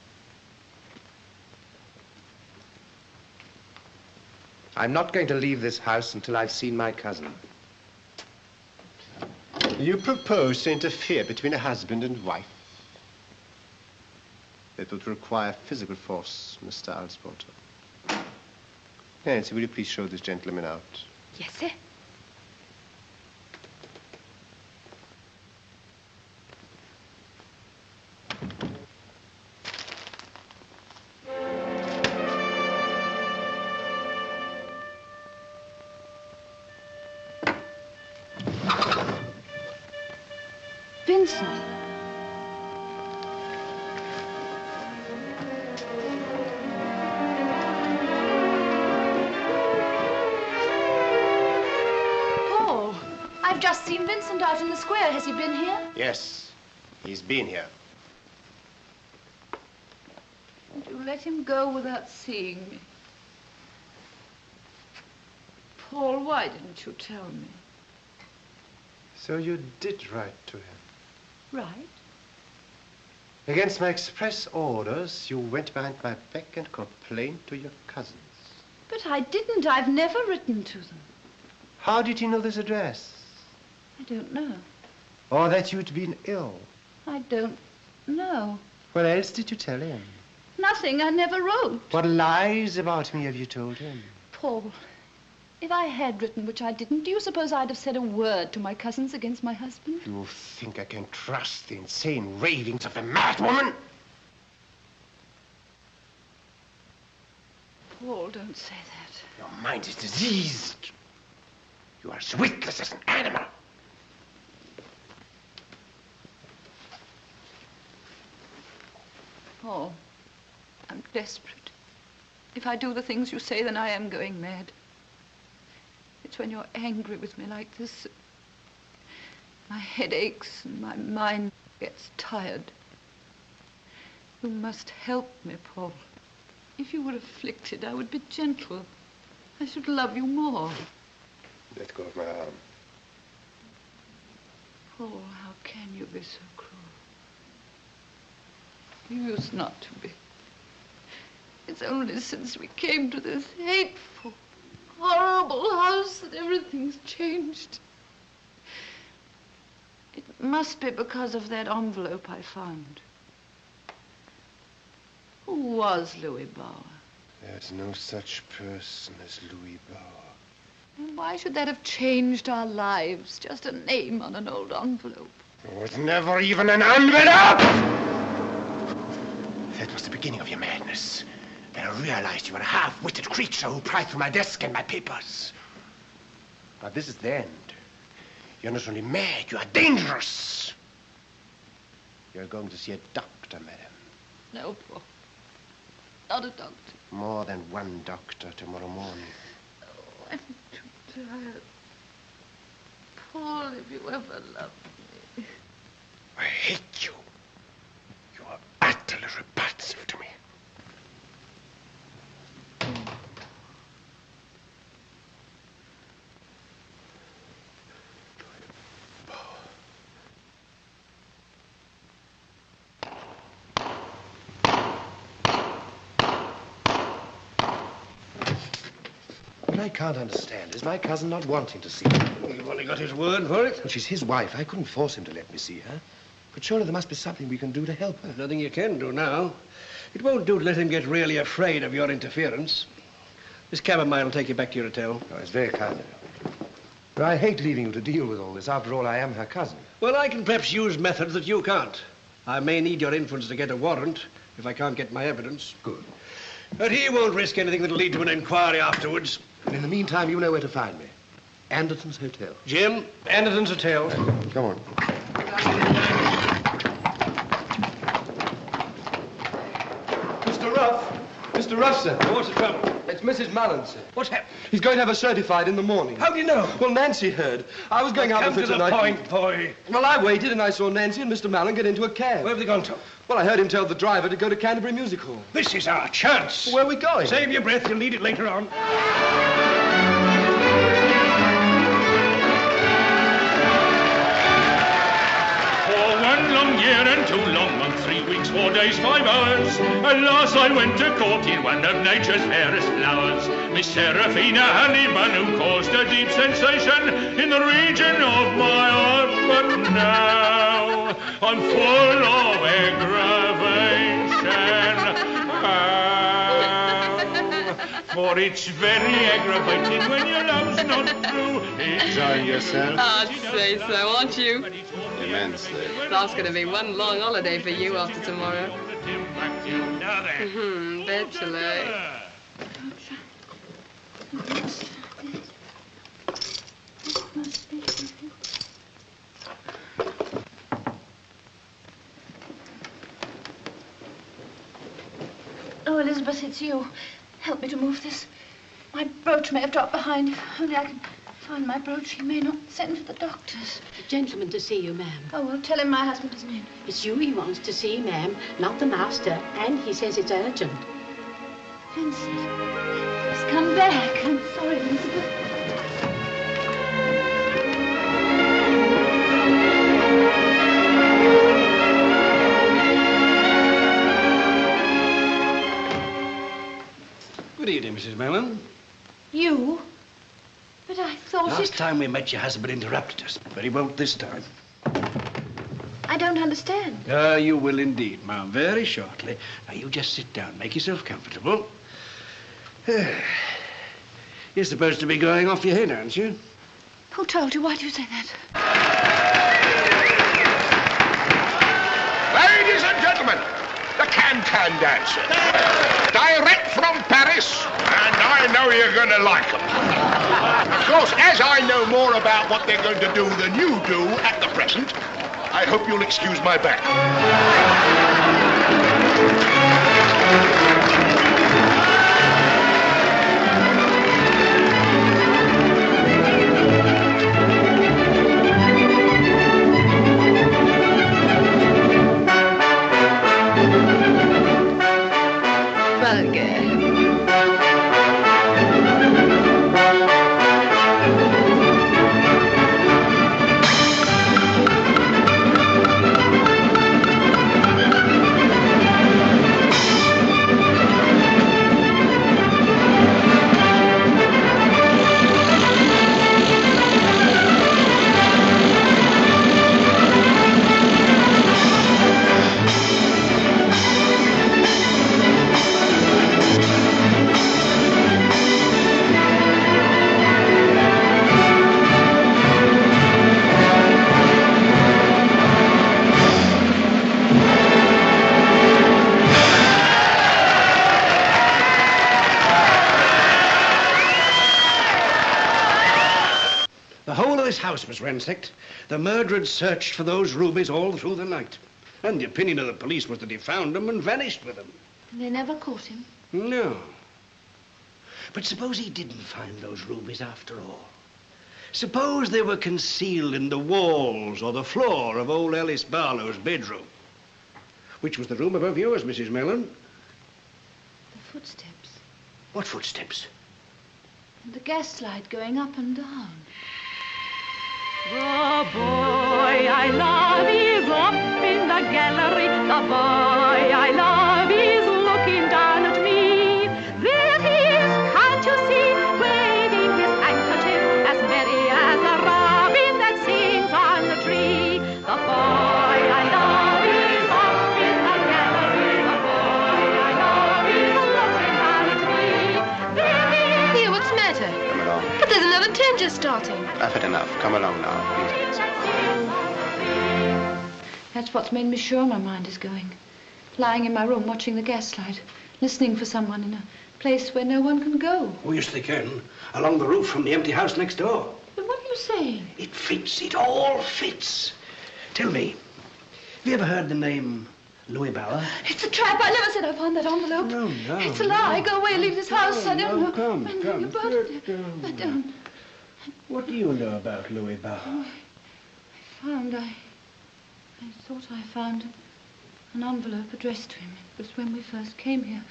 I'm not going to leave this house until I've seen my cousin. You propose to interfere between a husband and wife. That would require physical force, Mr. Owswater. Nancy, will you please show this gentleman out? Yes, sir. Vincent. Paul, I've just seen Vincent out in the square. Has he been here? Yes, he's been here. And you let him go without seeing me. Paul, why didn't you tell me? So you did write to him? Right. Against my express orders, you went behind my back and complained to your cousins. But I didn't. I've never written to them. How did he know this address? I don't know. Or that you'd been ill? I don't know. What else did you tell him? Nothing. I never wrote. What lies about me have you told him? Paul, if I had written, which I didn't, do you suppose I'd have said a word to my cousins against my husband? You think I can trust the insane ravings of a mad woman? Paul, don't say that. Your mind is diseased. You are as witless as an animal. Paul, I'm desperate. If I do the things you say, then I am going mad. It's when you're angry with me like this, my head aches and my mind gets tired. You must help me, Paul. If you were afflicted, I would be gentle. I should love you more. Let go of my arm. Paul, how can you be so cruel? You used not to be. It's only since we came to this hateful, horrible house that everything's changed. It must be because of that envelope I found. Who was Louis Bauer? There's no such person as Louis Bauer. And why should that have changed our lives? Just a name on an old envelope. It was never even an envelope! That was the beginning of your madness. Then I realized you were a half-witted creature who pried through my desk and my papers. But this is the end. You're not only mad, you are dangerous. You're going to see a doctor, madam. No, Paul. Not a doctor. More than one doctor tomorrow morning. Oh, I'm too tired. Paul, if you ever loved me. I hate you. You are utterly repulsive to me. What I can't understand is my cousin not wanting to see me. You've only got his word for it? Well, she's his wife. I couldn't force him to let me see her. But surely there must be something we can do to help her. There's nothing you can do now. It won't do to let him get really afraid of your interference. This chamomile will take you back to your hotel. Oh, it's very kind of you. But I hate leaving you to deal with all this. After all, I am her cousin. Well, I can perhaps use methods that you can't. I may need your influence to get a warrant if I can't get my evidence. Good. But he won't risk anything that'll lead to an inquiry afterwards. And in the meantime, you know where to find me. Anderton's Hotel. Jim, Anderton's Hotel. Come on. Mr. Ruff. Mr. Ruff, sir. What's the trouble? It's Mrs. Mullen, sir. What's happened? He's going to have her certified in the morning. How do you know? Well, Nancy heard. I was going out Come with her to the tonight. point, boy. Well, I waited and I saw Nancy and Mr. Mallon get into a cab. Where have they gone to? Well, I heard him tell the driver to go to Canterbury Music Hall. This is our chance. Well, where are we going? Save your breath. You'll need it later on. For 1 long year and 2 long months, 3 weeks, 4 days, 5 hours, at last I went to court in one of nature's fairest flowers, Miss Seraphina Honeyman, who caused a deep sensation in the region of my heart. But now I'm full of aggravation. For it's very aggravating when your love's not true. Enjoying yourself? I'd say so, aren't you? Immensely. That's going to be one long holiday for you after tomorrow. Virtually. Oh, Elizabeth, it's you. Help me to move this. My brooch may have dropped behind. If only I can find my brooch, he may not send for the doctors. A gentleman to see you, ma'am. Oh, well, tell him my husband isn't in. It's you he wants to see, ma'am, not the master. And he says it's urgent. Vincent, he's come back. I'm sorry, Elizabeth. Good evening, Mrs. Mellon. You? But I thought Last time we met, your husband interrupted us, but he won't this time. I don't understand. You will indeed, ma'am, very shortly. Now, you just sit down, make yourself comfortable. You're supposed to be going off your head, aren't you? Who told you? Why do you say that? Ladies and gentlemen, the can-can dancer. Direct from Paris, and I know you're going to like them. Of course, as I know more about what they're going to do than you do at the present, I hope you'll excuse my back. this house was ransacked, the murderer had searched for those rubies all through the night. And the opinion of the police was that he found them and vanished with them. And they never caught him? No. But suppose he didn't find those rubies after all. Suppose they were concealed in the walls or the floor of old Alice Barlow's bedroom. Which was the room above yours, Mrs. Mellon? The footsteps. What footsteps? And the gaslight going up and down. The boy I love is up in the gallery. The boy I love is looking down at me. There he is, can't you see, waving his handkerchief as merry as a robin that sings on the tree. The boy I love is up in the gallery. The boy I love is looking down at me. There he is. Here, what's the matter? Come along. But there's another train just starting. I've had enough. Come along now, please. That's what's made me sure my mind is going. Lying in my room watching the gaslight, listening for someone in a place where no one can go. Oh, yes, they can. Along the roof from the empty house next door. But what are you saying? It fits. It all fits. Tell me, have you ever heard the name Louis Bauer? It's a trap. I never said I found that envelope. No. It's a lie. Go away. Leave this house. I don't know. Come. about it. I don't. What do you know about Louis Bauer? Oh, I thought I found an envelope addressed to him. It was when we first came here.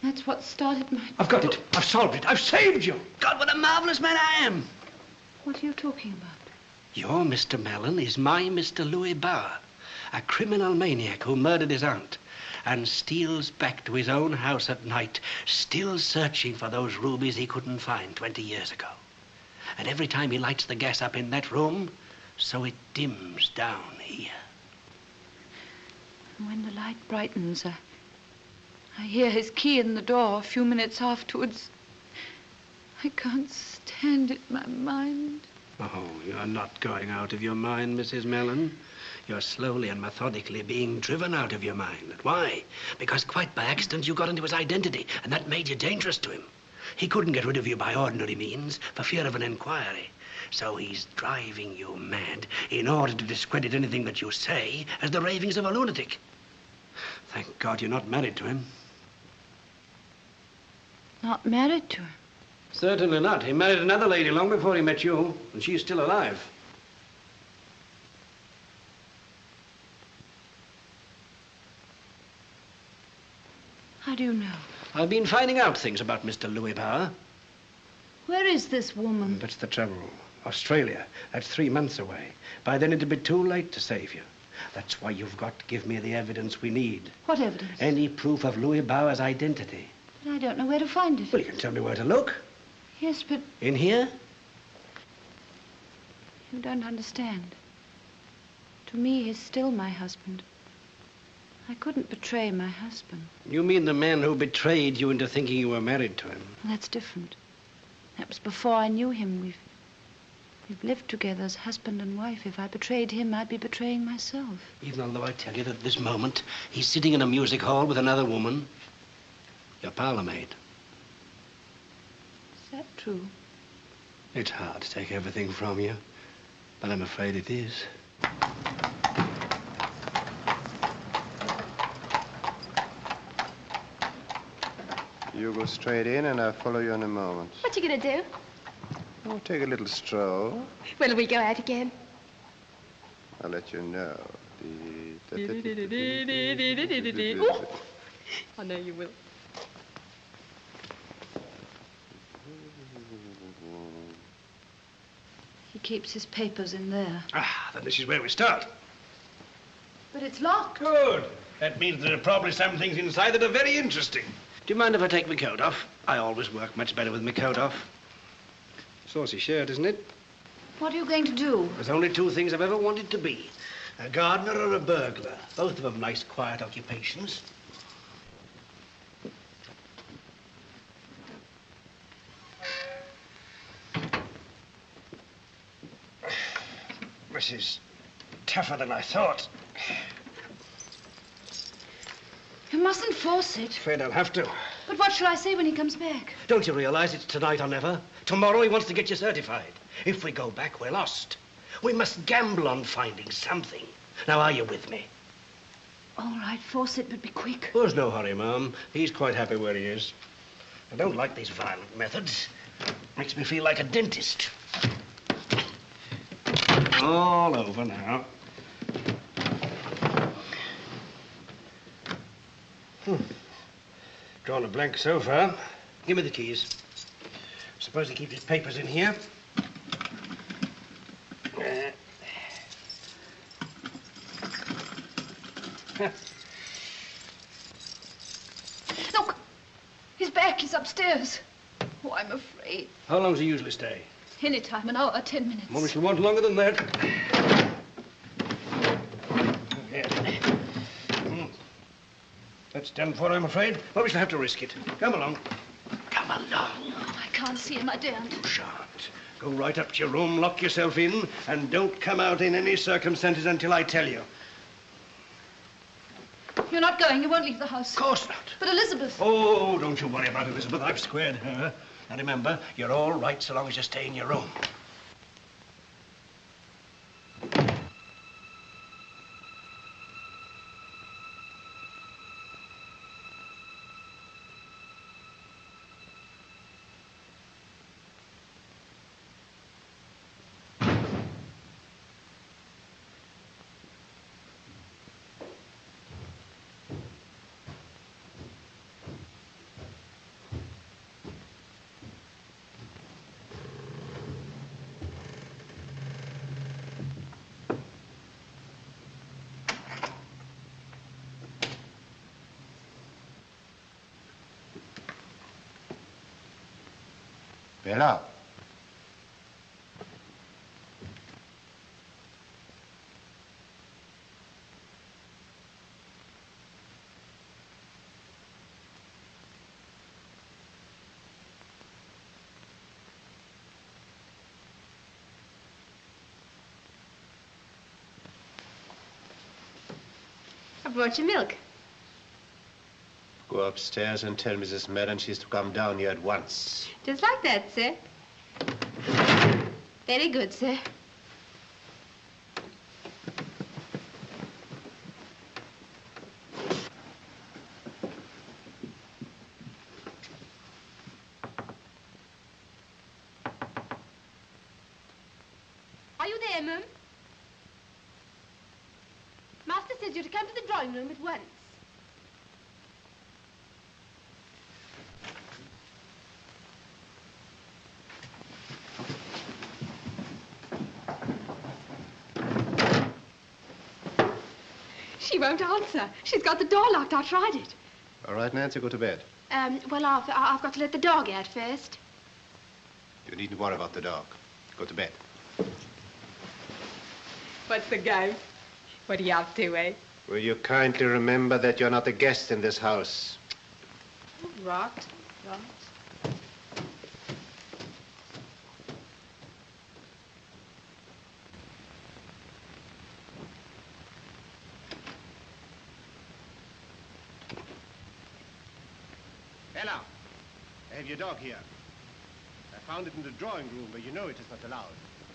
That's what started my... I've got it. I've solved it. I've saved you. God, what a marvelous man I am. What are you talking about? Your Mr. Mellon is my Mr. Louis Bauer, a criminal maniac who murdered his aunt and steals back to his own house at night, still searching for those rubies he couldn't find 20 years ago. And every time he lights the gas up in that room, so it dims down here. And when the light brightens, I hear his key in the door a few minutes afterwards. I can't stand it, my mind. Oh, you're not going out of your mind, Mrs. Mellon. You're slowly and methodically being driven out of your mind. Why? Because quite by accident you got into his identity, and that made you dangerous to him. He couldn't get rid of you by ordinary means for fear of an inquiry. So he's driving you mad in order to discredit anything that you say as the ravings of a lunatic. Thank God you're not married to him. Not married to him? Certainly not. He married another lady long before he met you, and she's still alive. How do you know? I've been finding out things about Mr. Louis Bauer. Where is this woman? That's the trouble. Australia. That's 3 months away. By then it'll be too late to save you. That's why you've got to give me the evidence we need. What evidence? Any proof of Louis Bauer's identity. But I don't know where to find it. Well, you can tell me where to look. Yes, but... In here? You don't understand. To me, he's still my husband. I couldn't betray my husband. You mean the man who betrayed you into thinking you were married to him? Well, that's different. That was before I knew him. We've lived together as husband and wife. If I betrayed him, I'd be betraying myself. Even although I tell you that at this moment, he's sitting in a music hall with another woman. Your parlour maid. Is that true? It's hard to take everything from you, but I'm afraid it is. You go straight in and I'll follow you in a moment. What you gonna do? We'll take a little stroll. When'll we go out again? I'll let you know. Ooh. I know you will. He keeps his papers in there. Ah, then this is where we start. But it's locked. Good. That means there are probably some things inside that are very interesting. Do you mind if I take my coat off? I always work much better with my coat off. Saucy shirt, isn't it? What are you going to do? There's only 2 things I've ever wanted to be. A gardener or a burglar. Both of them nice, quiet occupations. This is tougher than I thought. You mustn't force it. Afraid I'll have to. But what shall I say when he comes back? Don't you realize it's tonight or never? Tomorrow he wants to get you certified. If we go back, we're lost. We must gamble on finding something. Now, are you with me? All right, force it, but be quick. There's no hurry, Mum. He's quite happy where he is. I don't like these violent methods. Makes me feel like a dentist. All over now. Drawn a blank so far. Give me the keys. Suppose he keeps his papers in here. Look! He's back. He's upstairs. Oh, I'm afraid. How long does he usually stay? Any time, an hour, 10 minutes. Well, we shall want longer than that. That's done for, I'm afraid. Well, we shall have to risk it. Come along. Come along. I can't see him. I daren't. You shan't. Go right up to your room, lock yourself in, and don't come out in any circumstances until I tell you. You're not going. You won't leave the house. Of course not. But Elizabeth... Oh, don't you worry about Elizabeth. I've squared her. And remember, you're all right so long as you stay in your room. Bella. I brought you milk. Go upstairs and tell Mrs. Madden she's to come down here at once. Just like that, sir. Very good, sir. Are you there, Mum? Master says you're to come to the drawing room at once. She won't answer. She's got the door locked. I tried it. All right, Nancy, go to bed. Well, I've got to let the dog out first. You needn't worry about the dog. Go to bed. What's the game? What are you up to, eh? Will you kindly remember that you're not a guest in this house? Rot. Ella, I have your dog here. I found it in the drawing room, but you know it is not allowed.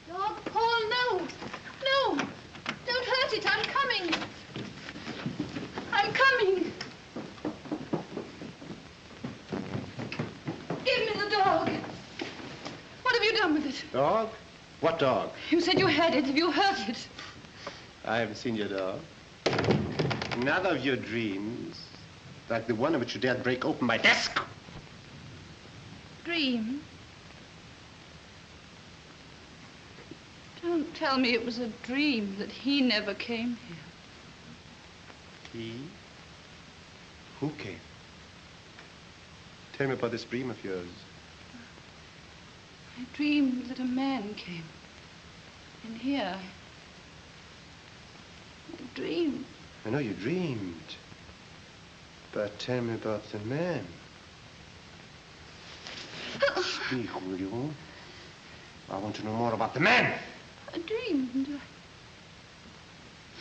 Dog, Paul, no! No! Don't hurt it. I'm coming. I'm coming. Give me the dog. What have you done with it? Dog? What dog? You said you had it. Have you hurt it? I haven't seen your dog. None of your dreams, like the one in which you dared break open my desk. Dream? Don't tell me it was a dream that he never came here. He? Who came? Tell me about this dream of yours. I dreamed that a man came in here. I dreamed. I know you dreamed. But tell me about the man. Speak, will you? I want to know more about the man. I dreamed.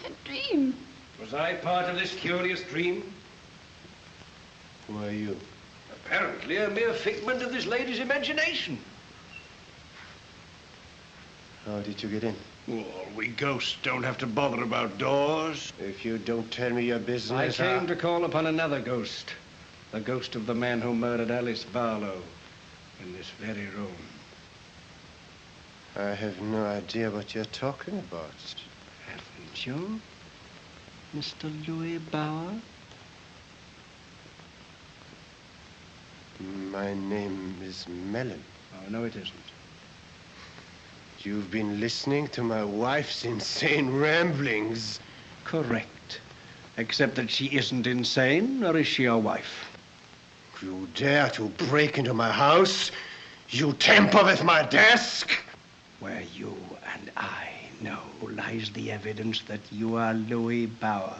I dreamed. Was I part of this curious dream? Who are you? Apparently a mere figment of this lady's imagination. How did you get in? Oh, we ghosts don't have to bother about doors. If you don't tell me your business, I came to call upon another ghost. The ghost of the man who murdered Alice Barlow in this very room. I have no idea what you're talking about. Haven't you, Mr. Louis Bauer? My name is Mellon. Oh, no, it isn't. You've been listening to my wife's insane ramblings. Correct. Except that she isn't insane, or is she your wife? You dare to break into my house? You tamper with my desk? Where you and I know lies the evidence that you are Louis Bauer.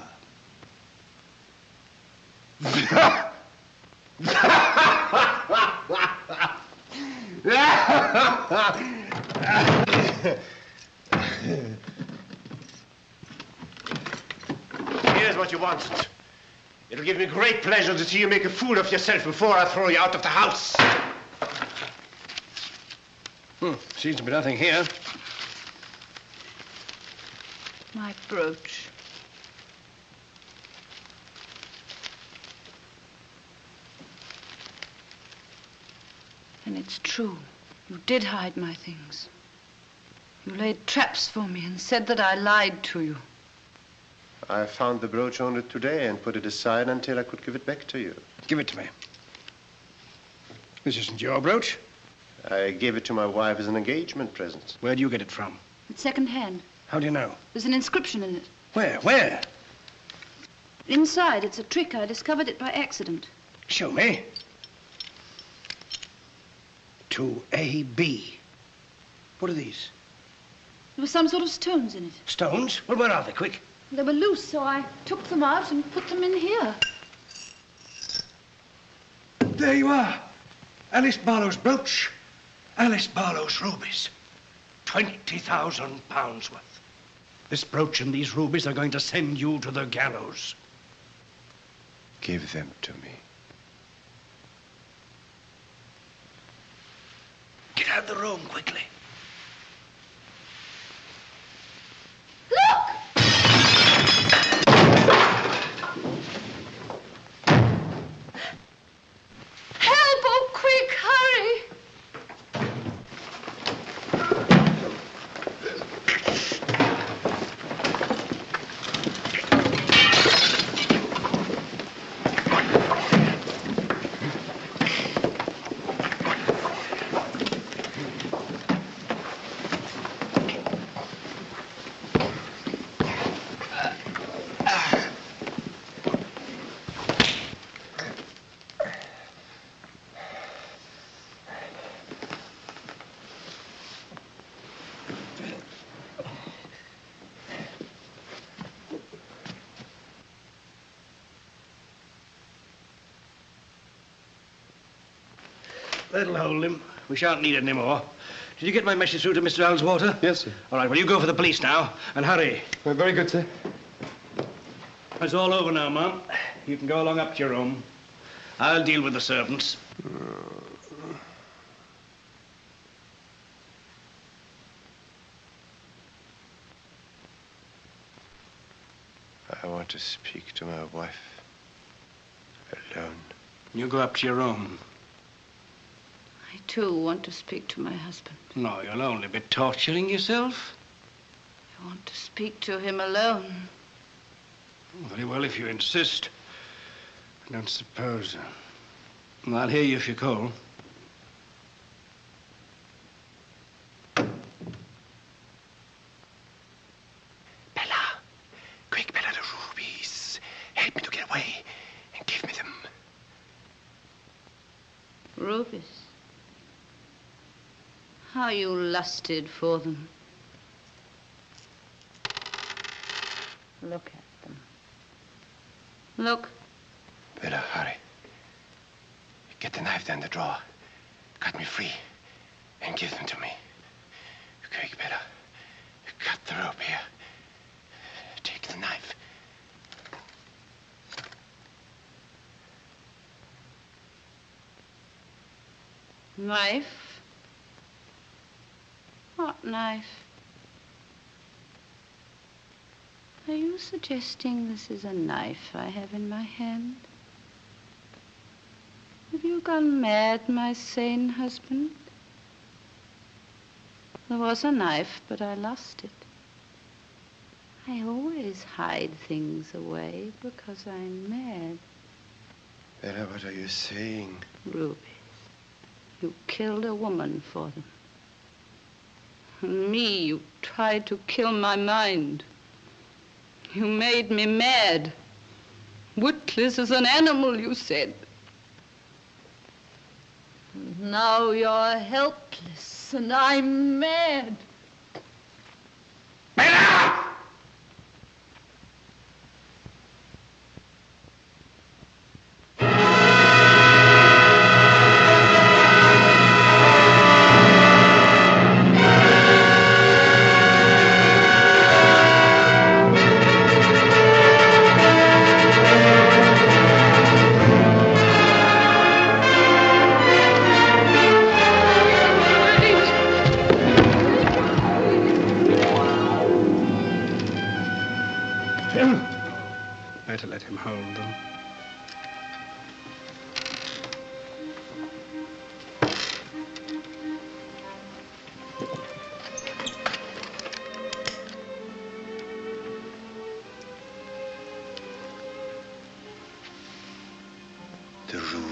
Here's what you wanted. It'll give me great pleasure to see you make a fool of yourself before I throw you out of the house. Seems to be nothing here. My brooch. And it's true. You did hide my things. You laid traps for me and said that I lied to you. I found the brooch only today and put it aside until I could give it back to you. Give it to me. This isn't your brooch. I gave it to my wife as an engagement present. Where do you get it from? It's second-hand. How do you know? There's an inscription in it. Where? Where? Inside, it's a trick. I discovered it by accident. Show me. To A.B. What are these? There were some sort of stones in it. Stones? Well, where are they? Quick. They were loose, so I took them out and put them in here. There you are. Alice Barlow's brooch. Alice Barlow's rubies. £20,000 worth. This brooch and these rubies are going to send you to the gallows. Give them to me. Get out of the room quickly. Help! Oh, quick, hurry! That'll hold him. We shan't need it anymore. Did you get my message through to Mr. Alswater? Yes, sir. All right, well, you go for the police now, and hurry. Well, very good, sir. It's all over now, Mum. You can go along up to your room. I'll deal with the servants. I want to speak to my wife alone. You go up to your room. I, too, want to speak to my husband. No, you'll only be torturing yourself. I want to speak to him alone. Very well, if you insist. I don't suppose. Well, I'll hear you if you call. Bella, quick, Bella, the rubies. Help me to get away and give me them. Rubies. How you lusted for them. Look at them. Look. Bella, hurry. Get the knife down the drawer. Cut me free and give them to me. Quick, Bella. Cut the rope here. Take the knife. Knife? What knife? Are you suggesting this is a knife I have in my hand? Have you gone mad, my sane husband? There was a knife, but I lost it. I always hide things away because I'm mad. Bella, what are you saying? Rubies. You killed a woman for them. And me, you tried to kill my mind. You made me mad. Witless as an animal, you said. And now you're helpless, and I'm mad. Better let him hold them. The rubies.